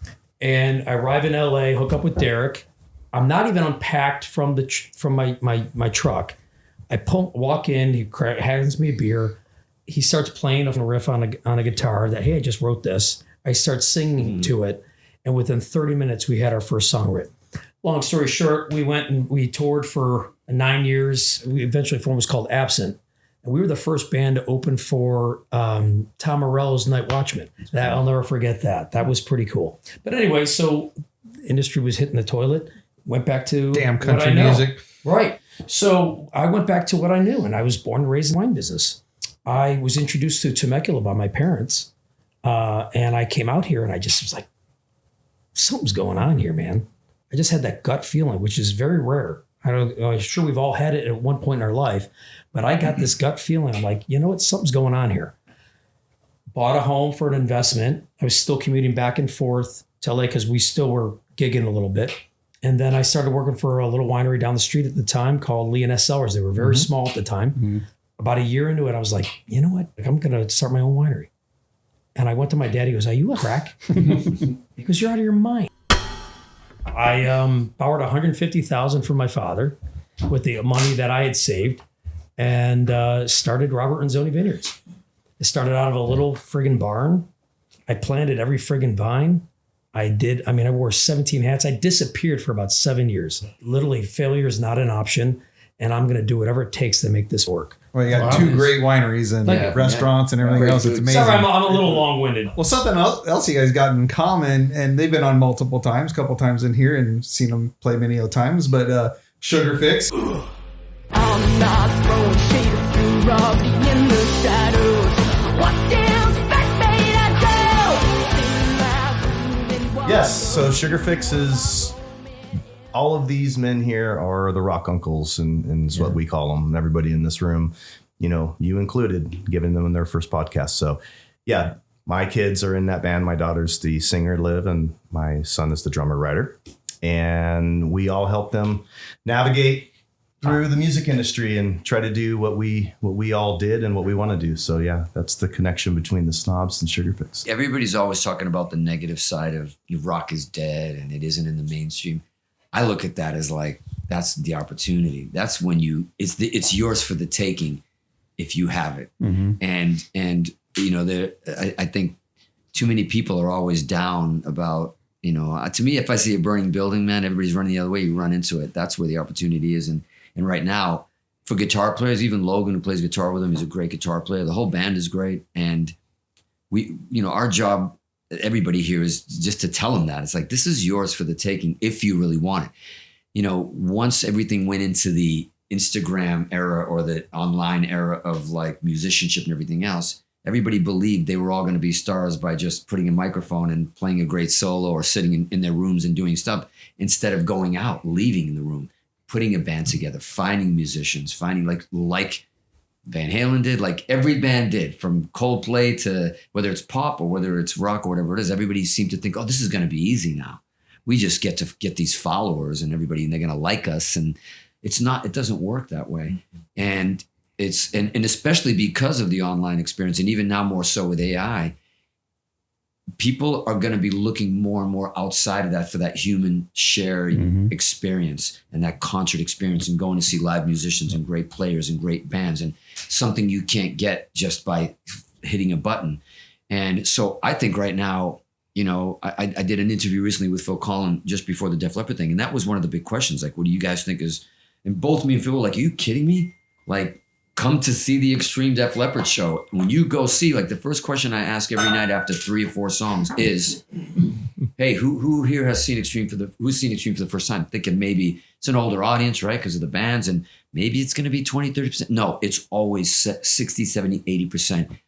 and I arrive in LA, hook up with Derek. I'm not even unpacked from my truck. I walk in, he hands me a beer. He starts playing a riff on a guitar that, hey, I just wrote this. I start singing to it, and within 30 minutes, we had our first song written. Long story short, we went and we toured for 9 years. We eventually formed what's called Absent. And we were the first band to open for Tom Morello's Night Watchman. I'll never forget that. That was pretty cool. But anyway, so the industry was hitting the toilet. Went back to damn country music. Right. So I went back to what I knew, and I was born and raised in the wine business. I was introduced to Temecula by my parents, and I came out here, and I just was like, something's going on here, man. I just had that gut feeling, which is very rare. I'm sure we've all had it at one point in our life, but I got this gut feeling. I'm like, you know what? Something's going on here. Bought a home for an investment. I was still commuting back and forth to LA because we still were gigging a little bit. And then I started working for a little winery down the street at the time called Lee and S. Sellers. They were very small at the time. About a year into it, I was like, you know what? I'm going to start my own winery. And I went to my dad. He goes, are you a crack? He goes, you're out of your mind. I borrowed $150,000 from my father with the money that I had saved, and started Robert Renzoni Vineyards. It started out of a little friggin' barn. I planted every friggin' vine. I wore 17 hats. I disappeared for about 7 years. Literally, failure is not an option, and I'm going to do whatever it takes to make this work. Well, you got two great wineries and restaurants and everything else. It's amazing. Sorry, I'm a little long-winded. Well, something else you guys got in common, and they've been on multiple times, a couple times in here, and seen them play many times, but Sugar Fix. I'm not throwing shade of blue, Robbie in the shadows. What damn fact made I go? Yes, so Sugar Fix is... all of these men here are the rock uncles, and is what we call them. Everybody in this room, you included, giving them their first podcast. So, yeah, my kids are in that band. My daughter's the singer, Liv, and my son is the drummer, writer. And we all help them navigate through the music industry and try to do what we all did and what we want to do. So, yeah, that's the connection between the SnobS and Sugar Fix. Everybody's always talking about the negative side of rock is dead and it isn't in the mainstream. I look at that as like, that's the opportunity. That's when it's yours for the taking if you have it. And I think too many people are always down about, to me, if I see a burning building, man, everybody's running the other way, you run into it. That's where the opportunity is. And right now, for guitar players, even Logan, who plays guitar with him, he's a great guitar player. The whole band is great. And our job, everybody here, is just to tell them that it's like, this is yours for the taking if you really want it. Once everything went into the Instagram era or the online era of like musicianship and everything else, everybody believed they were all going to be stars by just putting a microphone and playing a great solo or sitting in their rooms and doing stuff instead of going out, leaving the room, putting a band together, finding musicians, finding like Van Halen did, like every band did, from Coldplay to whether it's pop or whether it's rock or whatever it is. Everybody seemed to think, oh, this is going to be easy now. We just get to get these followers and everybody, and they're going to like us. And it's not, it doesn't work that way. And it's, and especially because of the online experience, and even now more so with AI, people are going to be looking more and more outside of that for that human shared experience and that concert experience and going to see live musicians and great players and great bands and something you can't get just by hitting a button. And so I think right now, you know, I did an interview recently with Phil Collin just before the Def Leppard thing. And that was one of the big questions. Like, what do you guys think is, and both me and Phil were like, are you kidding me? Like, come to see the Extreme Def Leppard show. When you go see, like, the first question I ask every night after 3 or 4 songs is, hey, who here has seen Extreme who's seen Extreme for the first time? Thinking maybe it's an older audience, right? Because of the bands, and maybe it's going to be 20, 30%. No, it's always 60, 70, 80%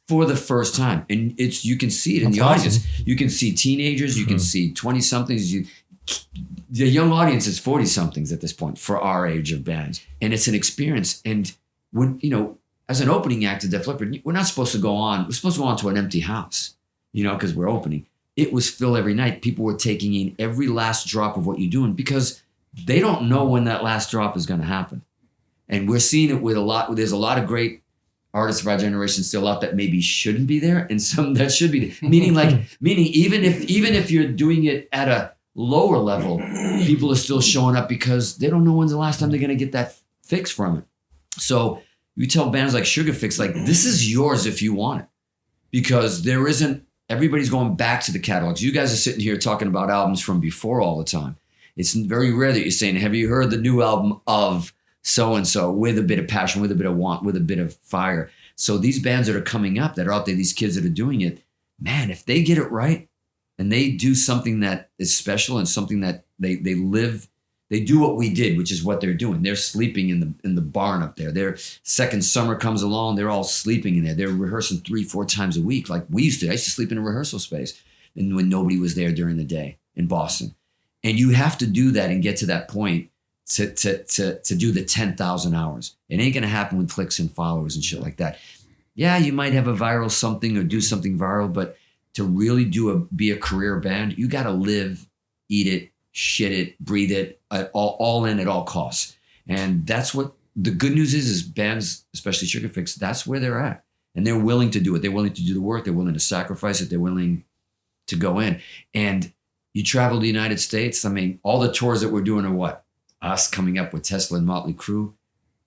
for the first time. And you can see it in the audience. You can see teenagers, you can see 20 somethings. The young audience is 40 somethings at this point for our age of bands. And it's an experience. And when, you know, as an opening act to Def Leppard, we're not supposed to go on. We're supposed to go on to an empty house, you know, because we're opening. It was Phil every night. People were taking in every last drop of what you're doing because they don't know when that last drop is going to happen. And we're seeing it with there's a lot of great artists of our generation still out that maybe shouldn't be there, and some that should be there. Meaning even if you're doing it at a lower level, people are still showing up because they don't know when's the last time they're going to get that fix from it. So you tell bands like Sugar Fix, like, this is yours if you want it, because everybody's going back to the catalogs. You guys are sitting here talking about albums from before all the time. It's very rare that you're saying, have you heard the new album of so-and-so, with a bit of passion, with a bit of want, with a bit of fire. So these bands that are coming up, that are out there, these kids that are doing it, man, if they get it right and they do something that is special and something that they live, they do what we did, which is what they're doing. They're sleeping in the barn up there. Their second summer comes along, they're all sleeping in there. They're rehearsing 3-4 times a week like we used to. I used to sleep in a rehearsal space and when nobody was there during the day in Boston. And you have to do that and get to that point to do the 10,000 hours. It ain't going to happen with clicks and followers and shit like that. Yeah, you might have a viral something or do something viral, but to really be a career band, you got to live, eat it, shit it, breathe it, all in at all costs. And that's what the good news is bands, especially Sugar Fix, that's where they're at. And they're willing to do it. They're willing to do the work. They're willing to sacrifice it. They're willing to go in. And you travel to the United States. I mean, all the tours that we're doing are what? Us coming up with Tesla and Motley Crue.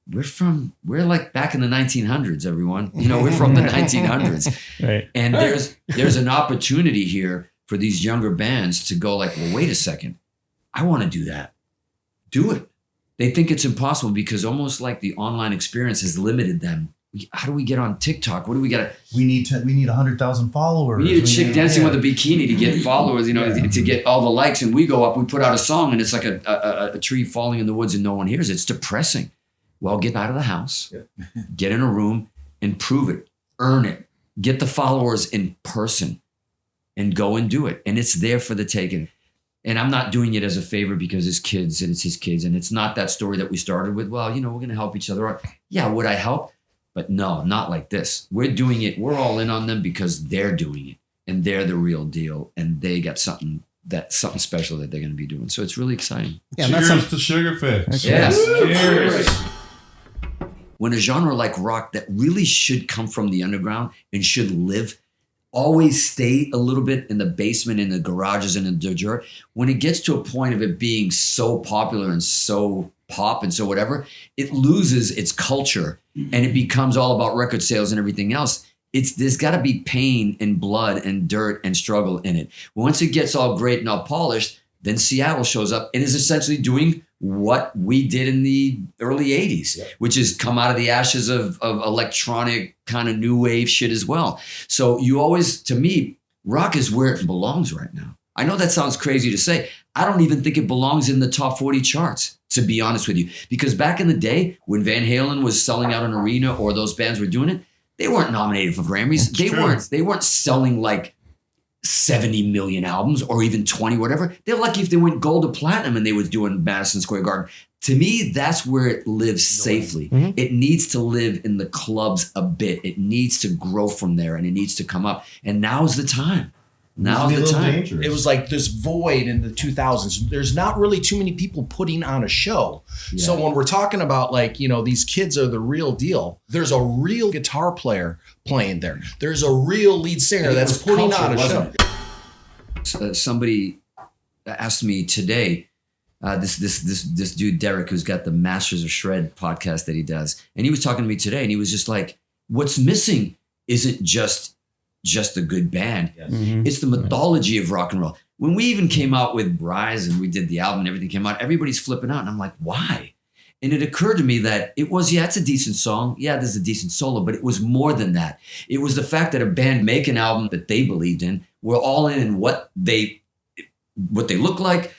We're like back in the 1900s, everyone. You know, we're from the 1900s. Right. And there's an opportunity here for these younger bands to go like, well, wait a second. I want to do that. Do it. They think it's impossible because almost like the online experience has limited them. How do we get on TikTok? What do we got? We need 100,000 followers. We need a chick dancing with a bikini to get followers, you know, to get all the likes. And we go up, we put out a song and it's like a tree falling in the woods and no one hears it. It's depressing. Well, get out of the house, get in a room and prove it, earn it, get the followers in person and go and do it. And it's there for the taking. And I'm not doing it as a favor because it's kids and it's his kids. And it's not that story that we started with. Well, you know, we're going to help each other out. Yeah, would I help? But no, not like this. We're doing it. We're all in on them because they're doing it and they're the real deal. And they got something special that they're going to be doing. So it's really exciting. Yeah, cheers to Sugar Fix. Yes. Cheers. When a genre like rock that really should come from the underground and should live, always stay a little bit in the basement, in the garages, and in the dirt. When it gets to a point of it being so popular and so pop and so whatever, it loses its culture and it becomes all about record sales and everything else. There's got to be pain and blood and dirt and struggle in it. Once it gets all great and all polished, then Seattle shows up and is essentially doing what we did in the early 80s, which is come out of the ashes of electronic kind of new wave shit as well. So you always, to me, rock is where it belongs right now. I know that sounds crazy to say. I don't even think it belongs in the top 40 charts, to be honest with you. Because back in the day, when Van Halen was selling out an arena or those bands were doing it, they weren't nominated for Grammys. They weren't selling like 70 million albums or even 20, whatever. They're lucky if they went gold or platinum and they was doing Madison Square Garden. To me, that's where it lives safely. Mm-hmm. It needs to live in the clubs a bit. It needs to grow from there and it needs to come up. And now's the time. Now's the time. Dangerous. It was like this void in the 2000s. There's not really too many people putting on a show. Yeah. So when we're talking about like, you know, these kids are the real deal, there's a real guitar player playing there. There's a real lead singer that's putting on a show. Somebody asked me today, this dude, Derek, who's got the Masters of Shred podcast that he does. And he was talking to me today and he was just like, what's missing isn't just just a good band. Mm-hmm. It's the mythology of rock and roll. When we even came out with Rise and we did the album and everything came out, everybody's flipping out. And I'm like, why? And it occurred to me that it's a decent song. Yeah, there's a decent solo, but it was more than that. It was the fact that a band make an album that they believed in, were all in what they look like,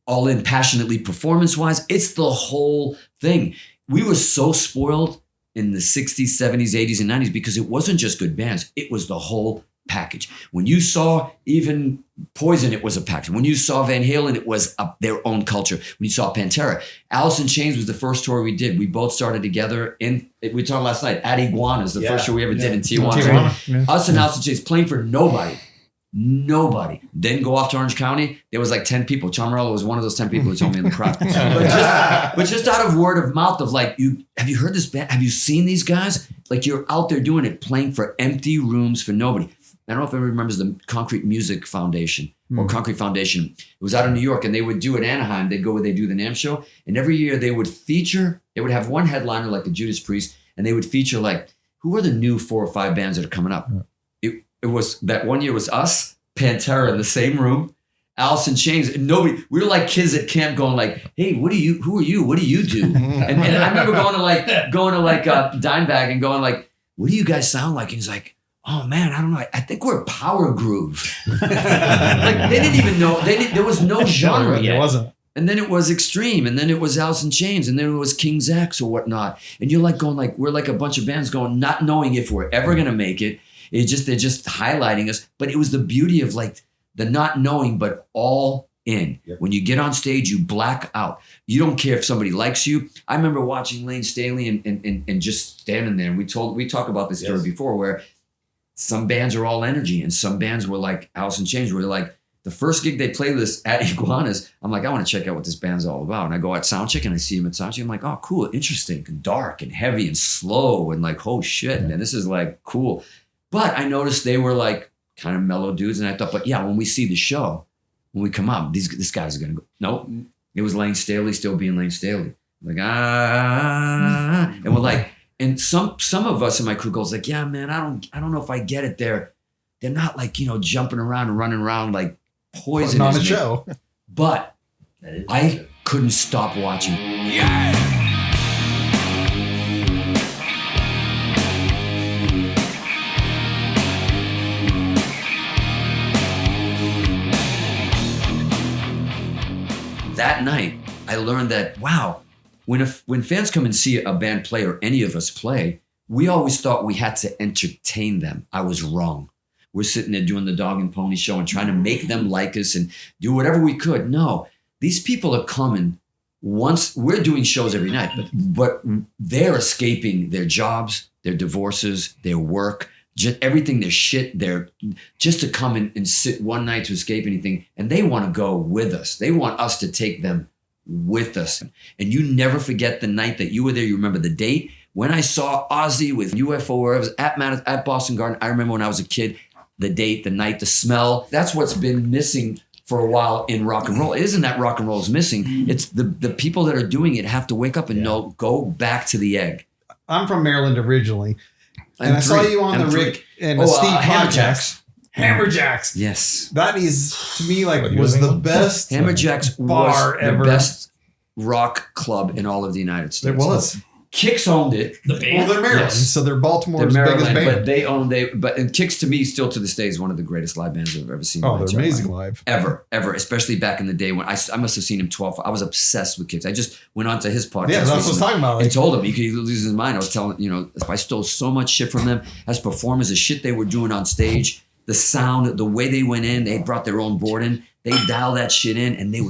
all in passionately performance-wise. It's the whole thing. We were so spoiled in the 60s, 70s, 80s, and 90s because it wasn't just good bands. It was the whole package. When you saw even Poison, it was a package. When you saw Van Halen, it was their own culture. When you saw Pantera, Alice in Chains was the first tour we did. We both started together we talked last night at Iguanas, the first show we ever did in Tijuana. Us and Alice in Chains playing for nobody. Then go off to Orange County. There was like 10 people. Tom Morello was one of those 10 people who told me in the crowd. but just out of word of mouth of like, have you heard this band? Have you seen these guys? Like you're out there doing it, playing for empty rooms for nobody. I don't know if everyone remembers the Concrete Music Foundation or Concrete Foundation. It was out of New York and they would do it in Anaheim. They'd go where they do the NAMM show. And every year they would have one headliner like the Judas Priest, and they would feature like, who are the new 4 or 5 bands that are coming up? It was that one year was us, Pantera in the same room, Alice in Chains, and nobody. We were like kids at camp going like, "Hey, who are you? What do you do?" And I remember going to Dimebag and going like, "What do you guys sound like?" And he's like, "Oh man, I don't know. I think we're Power Groove." Like they didn't even know. There was no genre yet. There wasn't. And then it was Extreme, and then it was Alice in Chains, and then it was King's X or whatnot. And you're like going like, we're like a bunch of bands going, not knowing if we're ever gonna make it. They're just highlighting us. But it was the beauty of like the not knowing, but all in. Yep. When you get on stage, you black out. You don't care if somebody likes you. I remember watching Lane Staley and just standing there. And we talk about this story before, where some bands are all energy, and some bands were like Alice in Chains, where they're like, the first gig they played this at Iguanas, I'm like, I want to check out what this band's all about. And I go at Soundcheck and I see him at Soundcheck. I'm like, oh, cool, interesting, and dark and heavy and slow, and like, oh shit, man, this is like cool. But I noticed they were like kind of mellow dudes, and I thought, but yeah, when we see the show, when we come out, this guy's gonna go. Nope, it was Lane Staley still being Lane Staley. Like and we're like, and some of us in my crew goes like, yeah, man, I don't know if I get it. They're not like jumping around and running around like Poison on a show. But I couldn't stop watching. Yeah! That night, I learned that, wow, when fans come and see a band play or any of us play, we always thought we had to entertain them. I was wrong. We're sitting there doing the dog and pony show and trying to make them like us and do whatever we could. No, these people are coming once. We're doing shows every night, but they're escaping their jobs, their divorces, their work, just everything, their shit. They're just to come and sit one night to escape anything. And they want to go with us. They want us to take them with us. And you never forget the night that you were there. You remember the date. When I saw Ozzy with UFO, where I was at Boston Garden, I remember when I was a kid, the date, the night, the smell. That's what's been missing for a while in rock and roll. It isn't that rock and roll is missing. It's the people that are doing it have to wake up and know, go back to the egg. I'm from Maryland originally. And I saw you on the Rick and the Steve podcast. Hammerjacks. Yes. That is, to me, like, was the best Hammerjacks bar was ever. The best rock club in all of the United States. It was. Kicks owned it. The band? Well, they're Maryland, so they're Baltimore's biggest band. But and Kicks to me still to this day is one of the greatest live bands I've ever seen. Oh, they're amazing live. Ever, especially back in the day when I must have seen him 12. I was obsessed with Kicks. I just went on to his podcast. Yeah, that's what I was talking about. And told him he could lose his mind. I was telling, I stole so much shit from them as performers, the shit they were doing on stage, the sound, the way they went in, they brought their own board in. They dialed that shit in, and they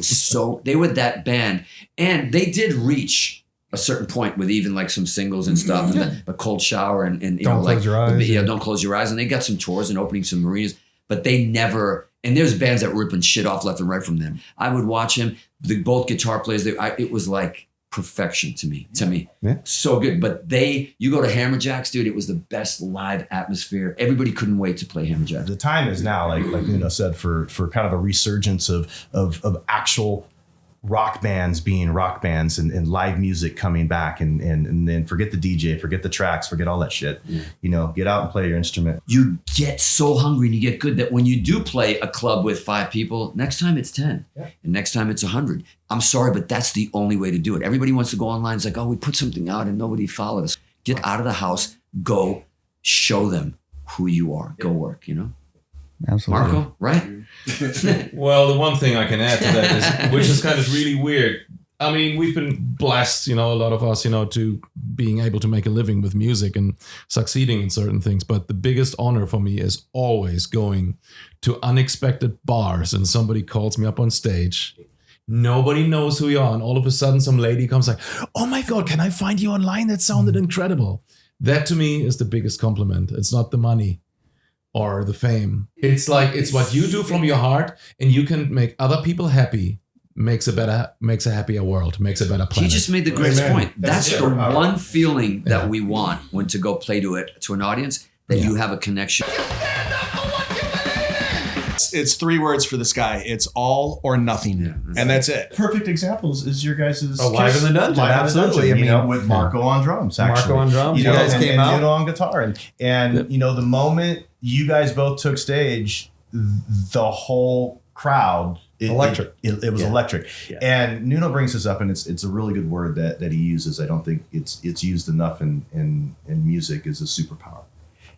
were that band. And they did reach a certain point with even like some singles and stuff, and the Cold Shower and Don't Close Your Eyes. Don't Close Your Eyes, and they got some tours and opening some marinas, but they never. And there's bands that were ripping shit off left and right from them. I would watch him. Both guitar players. It was like perfection to me. Yeah. So good. But you go to Hammerjacks, dude. It was the best live atmosphere. Everybody couldn't wait to play Hammerjacks. The time is now, like Nuno said, for kind of a resurgence of actual rock bands being rock bands and live music coming back and then forget the DJ, forget the tracks, forget all that shit. You know, get out and play your instrument. You get so hungry and you get good that when you do play a club with 5 people, next time it's 10 and next time it's 100. I'm sorry, but that's the only way to do it. Everybody wants to go online. It's like, oh, we put something out and nobody followed us. Get out of the house, go show them who you are. Go work, you know? Absolutely. Marco, right? Well, the one thing I can add to that is, which is kind of really weird. I mean, we've been blessed, you know, a lot of us, you know, to being able to make a living with music and succeeding in certain things. But the biggest honor for me is always going to unexpected bars and somebody calls me up on stage. Nobody knows who you are. And all of a sudden, some lady comes like, oh my God, can I find you online? That sounded incredible. That to me is the biggest compliment. It's not the money or the fame. It's like, it's what you do from your heart and you can make other people happy, makes a happier world, makes a better planet. He just made the greatest point. That's the superpower. one feeling that we want when to go play to an audience, that you have a connection. It's 3 words for this guy. It's all or nothing, and that's it. Perfect examples is your guys' Live in the Dungeon. Live in the Absolutely. Dungeon, I you know, mean, with Marco on drums, actually. Marco on drums. You You know, guys and came out. Nuno on guitar. And you know, the moment you guys both took stage, the whole crowd, it was electric. Yeah. And Nuno brings this up, and it's a really good word that he uses. I don't think it's used enough in music, is a superpower.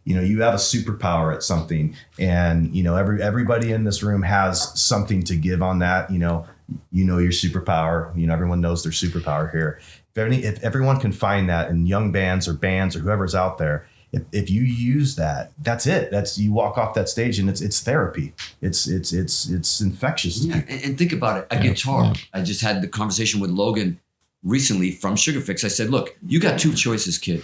You know, you have a superpower at something, and you know everybody in this room has something to give on that. You know your superpower. You know, everyone knows their superpower here. If everyone can find that in young bands or whoever's out there, if you use that, that's it. You walk off that stage and it's therapy. It's infectious. Yeah, and think about it. A guitar. I just had the conversation with Logan recently from Sugar Fix. I said, look, you got 2 choices, kid.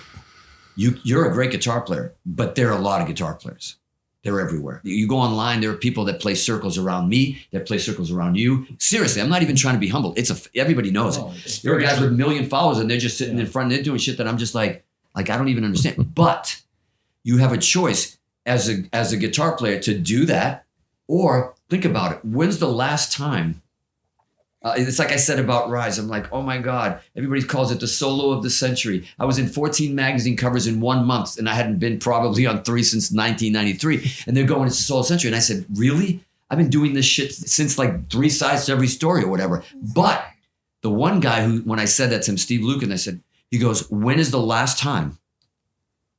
You're a great guitar player, but there are a lot of guitar players. They're everywhere. You go online, there are people that play circles around me, that play circles around you. Seriously, I'm not even trying to be humble. Everybody knows it. There are guys with 1 million followers and they're just sitting in front and they're doing shit that I'm just like I don't even understand. But you have a choice as a guitar player to do that, or think about it. When's the last time? It's like I said about Rise. I'm like, oh my God, everybody calls it the solo of the century. I was in 14 magazine covers in 1 month, and I hadn't been probably on 3 since 1993. And they're going, it's the solo of the century. And I said, really? I've been doing this shit since like 3 sides to every story or whatever. But the one guy who, when I said that to him, Steve Lucan, I said, he goes, when is the last time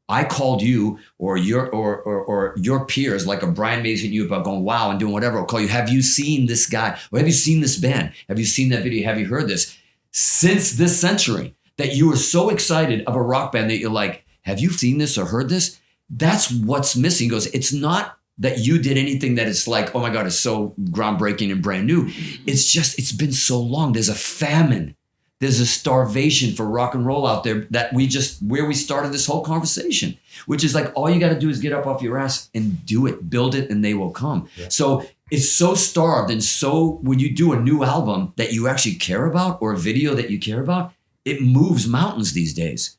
I called you or your peers, like a Brian Mays hitting you about going, wow, and doing whatever, I'll call you. Have you seen this guy? Or have you seen this band? Have you seen that video? Have you heard this? Since this century, that you were so excited of a rock band that you're like, have you seen this or heard this? That's what's missing. He goes, it's not that you did anything that is like, oh my God, it's so groundbreaking and brand new. It's just, it's been so long. There's a famine. There's a starvation for rock and roll out there that where we started this whole conversation, which is like, all you got to do is get up off your ass and do it, build it, and they will come. Yeah. So it's so starved. And so when you do a new album that you actually care about, or a video that you care about, it moves mountains these days.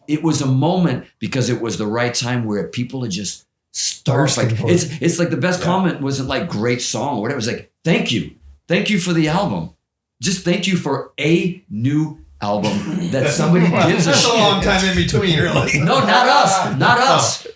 It was a moment because it was the right time where people are just starved. Like, it's like the best comment wasn't like great song or whatever. It was like, thank you. Thank you for the album. Just thank you for a new album that somebody gives a shit. That's a long time in between, really. No, not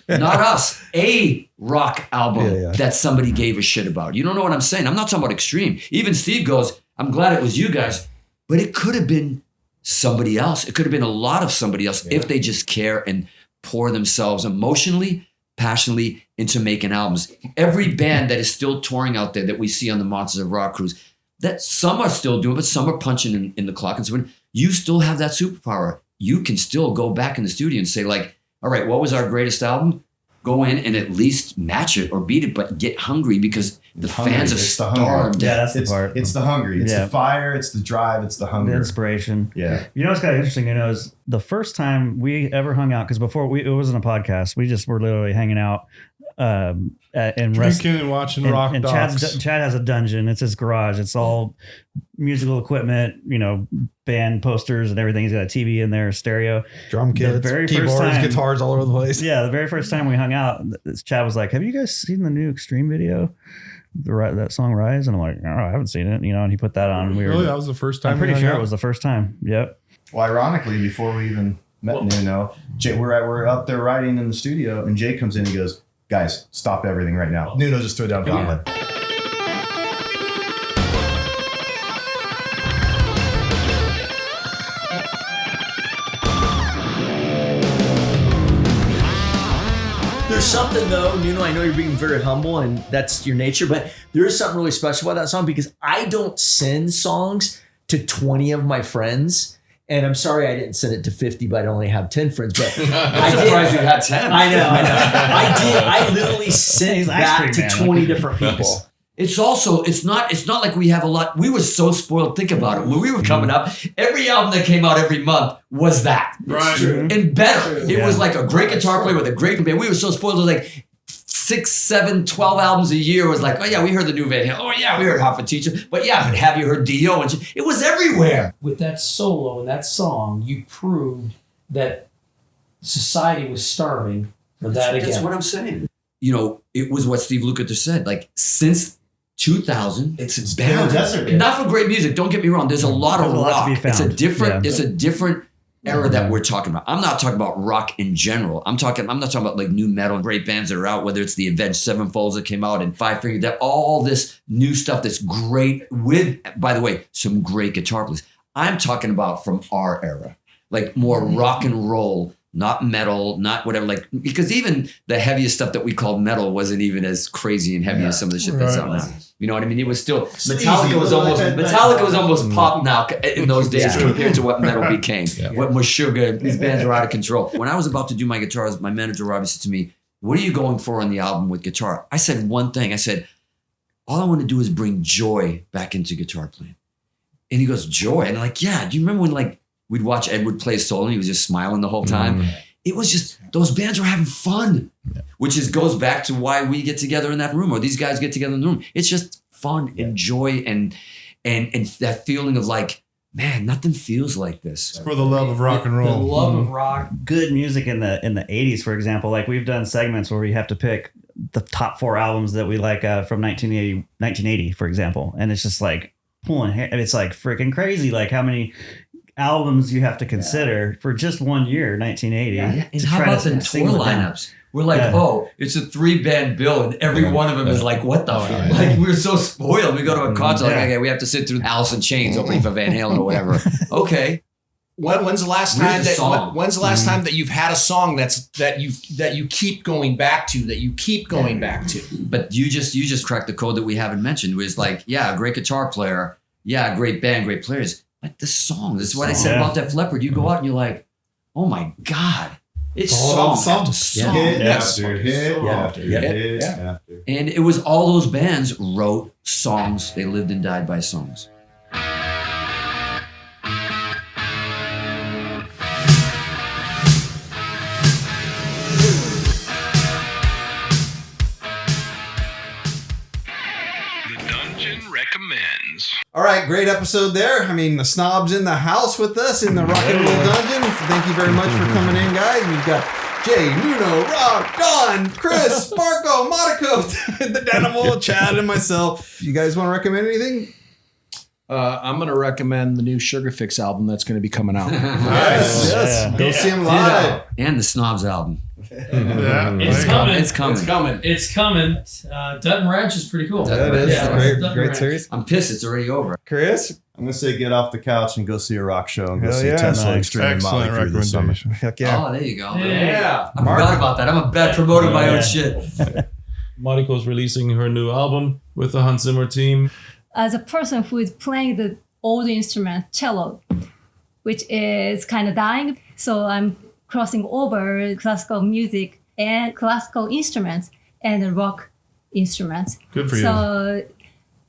us. A rock album that somebody gave a shit about. You don't know what I'm saying. I'm not talking about extreme. Even Steve goes, I'm glad it was you guys, but it could have been somebody else. It could have been a lot of somebody else if they just care and pour themselves emotionally, passionately into making albums. Every band that is still touring out there that we see on the Monsters of Rock cruise, that some are still doing, but some are punching in the clock. And so you still have that superpower. You can still go back in the studio and say, like, all right, what was our greatest album? Go in and at least match it or beat it, but get hungry because the fans are starved. Yeah, that's the part. It's the hungry. It's the fire. It's the drive. It's the hunger. The inspiration. Yeah. You know what's kind of interesting, you know, is the first time we ever hung out, because before it wasn't a podcast. We just were literally hanging out and drinking and watching rock and docs. Chad has a dungeon. It's his garage. It's all musical equipment, you know, band posters and everything. He's got a TV in there, stereo, drum kits, keyboards, guitars all over the place. Yeah, the very first time we hung out, Chad was like, "Have you guys seen the new Extreme video?" that song Rise? And I'm like, oh, I haven't seen it, and he put that on. Really? That was the first time? I'm pretty sure it was the first time. Yep. Well, ironically, before we even met Nuno, we're up there writing in the studio, and Jay comes in and he goes, guys, stop everything right now. Nuno just threw down gauntlet. There's something though, Nuno, I know you're being very humble and that's your nature, but there is something really special about that song because I don't send songs to 20 of my friends. And I'm sorry I didn't send it to 50, but I only have 10 friends. But I'm surprised you had 10. I know. I literally sent that to 20 different people. It's not like we have a lot. We were so spoiled. Think about it. When we were coming up, every album that came out every month was that. Right. And better. It was like a great guitar player with a great band. We were so spoiled. It was like 6, 7, 12 albums a year. It was like, oh yeah, we heard the new Van Halen. Oh yeah, we heard Half a Teacher. But have you heard Dio? And it was everywhere. With that solo and that song, you proved that society was starving for that again. That's what I'm saying. It was what Steve Lukather said. Like since 2000, it's bad. Not for great music. Don't get me wrong. There's a lot of rock. It's a different era that we're talking about. I'm not talking about rock in general. I'm not talking about like new metal and great bands that are out, whether it's the Avenged Sevenfolds that came out and Five Finger, that all this new stuff that's great with, by the way, some great guitar players. I'm talking about from our era, like more rock and roll, not metal, not whatever, like, because even the heaviest stuff that we called metal wasn't even as crazy and heavy as some of the shit that's out now. You know what I mean? It was still, Metallica was almost pop now in those days compared to what metal became. What Meshuggah, these bands are out of control. When I was about to do my guitars, my manager Robbie said to me, what are you going for on the album with guitar? I said one thing. I said, all I want to do is bring joy back into guitar playing. And he goes, joy? And I'm like, yeah, do you remember when like we'd watch Edward play solo and he was just smiling the whole time? It was just, those bands were having fun, which goes back to why we get together in that room, or these guys get together in the room. It's just fun and joy and that feeling of like, man, nothing feels like this. For the love of rock and roll. The love of rock. Good music in the 80s, for example. Like we've done segments where we have to pick the top 4 albums that we like from 1980, for example. And it's just like pulling hair. It's like freaking crazy. Like how many albums you have to consider for just 1 year, 1980. And how about the tour lineups? We're like, oh, it's a 3-band bill, and every one of them is like, what the fuck? Like, we're so spoiled. We go to a concert, like, okay, we have to sit through Alice in Chains opening for Van Halen or whatever. Okay. When's the last time that you've had a song that you keep going back to, But you just cracked the code that we haven't mentioned. It was like, yeah, a great guitar player, yeah, a great band, great players. Like the song. This is what I said about Def Leppard. You go out and you're like, oh my God. It's song after song. Hit after hit. And it was all those bands wrote songs. They lived and died by songs. All right, great episode there. I mean, the snobs in the house with us in the Rock and Roll Dungeon. Thank you very much for coming in, guys. We've got Jay, Nuno, Rob, Don, Chris, Marco, Mariko, the Danimal, Chad, and myself. You guys want to recommend anything? I'm going to recommend the new Sugar Fix album that's going to be coming out. Yes. Go see him live. And the SnobS album. It's coming. Dutton Ranch is pretty cool. That is great series. I'm pissed it's already over. Chris? I'm going to say get off the couch and go see a rock show and go see yeah. Tesla Extreme and Motley Crue this summer. Heck yeah. Oh, there you go. Yeah. I forgot about that. I'm a bad promoter of my own shit. Mariko's releasing her new album with the Hans Zimmer team. As a person who is playing the old instrument, cello, which is kind of dying, so I'm crossing over classical music and classical instruments and rock instruments. Good for you. So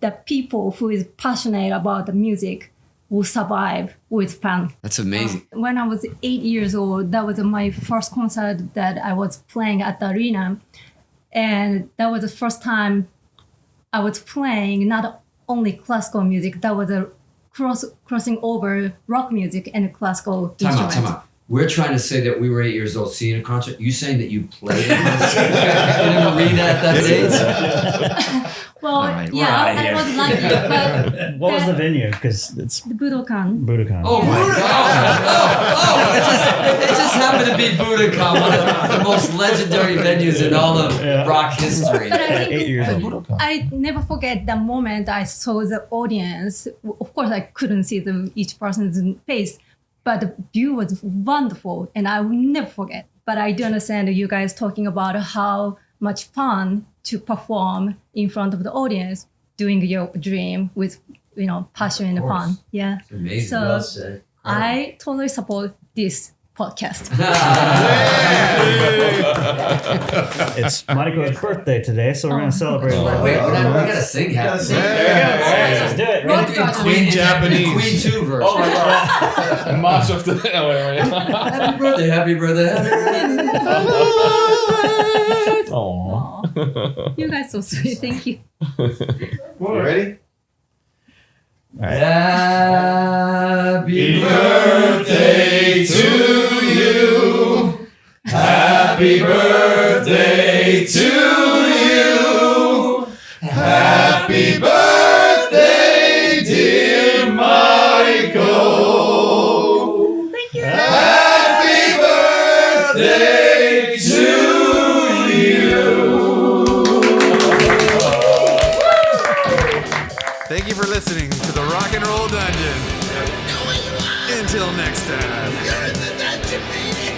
the people who is passionate about the music will survive with fun. That's amazing. When I was 8 years old, that was my first concert that I was playing at the arena. And that was the first time I was playing not only classical music, that was a crossing over rock music and classical instruments. Time out. We're trying to say that we were 8 years old seeing a concert. You saying that you played in an arena at that age? Well, All right, we're yeah, outta I here. was lucky. But What was the venue? Because it's the Budokan. Budokan. Oh my God! It just happened to be Budokan, one of the most legendary venues in all of rock history. But I think 8 years old. I never forget the moment I saw the audience. Of course, I couldn't see them each person's face, but the view was wonderful, and I will never forget. But I do understand you guys talking about how much fun to perform in front of the audience, doing your dream with passion and fun. Yeah, Amazing. So Well said. I totally support this podcast. It's Mariko's birthday today, so we're going to celebrate. Wait, we gotta sing happy. Let's do it. Rock Ready? God. Queen Japanese. The Queen 2 version. Oh my god. March of the. Oh, wait. Happy birthday, happy birthday, happy birthday. Aw. You guys so sweet. Thank you. Ready? Happy birthday to you. Happy birthday to you. Happy birthday, dear Mariko. Thank you. Happy birthday to you. Thank you for listening to the Rock and Roll Dungeon. Until next time. You're in the dungeon, baby.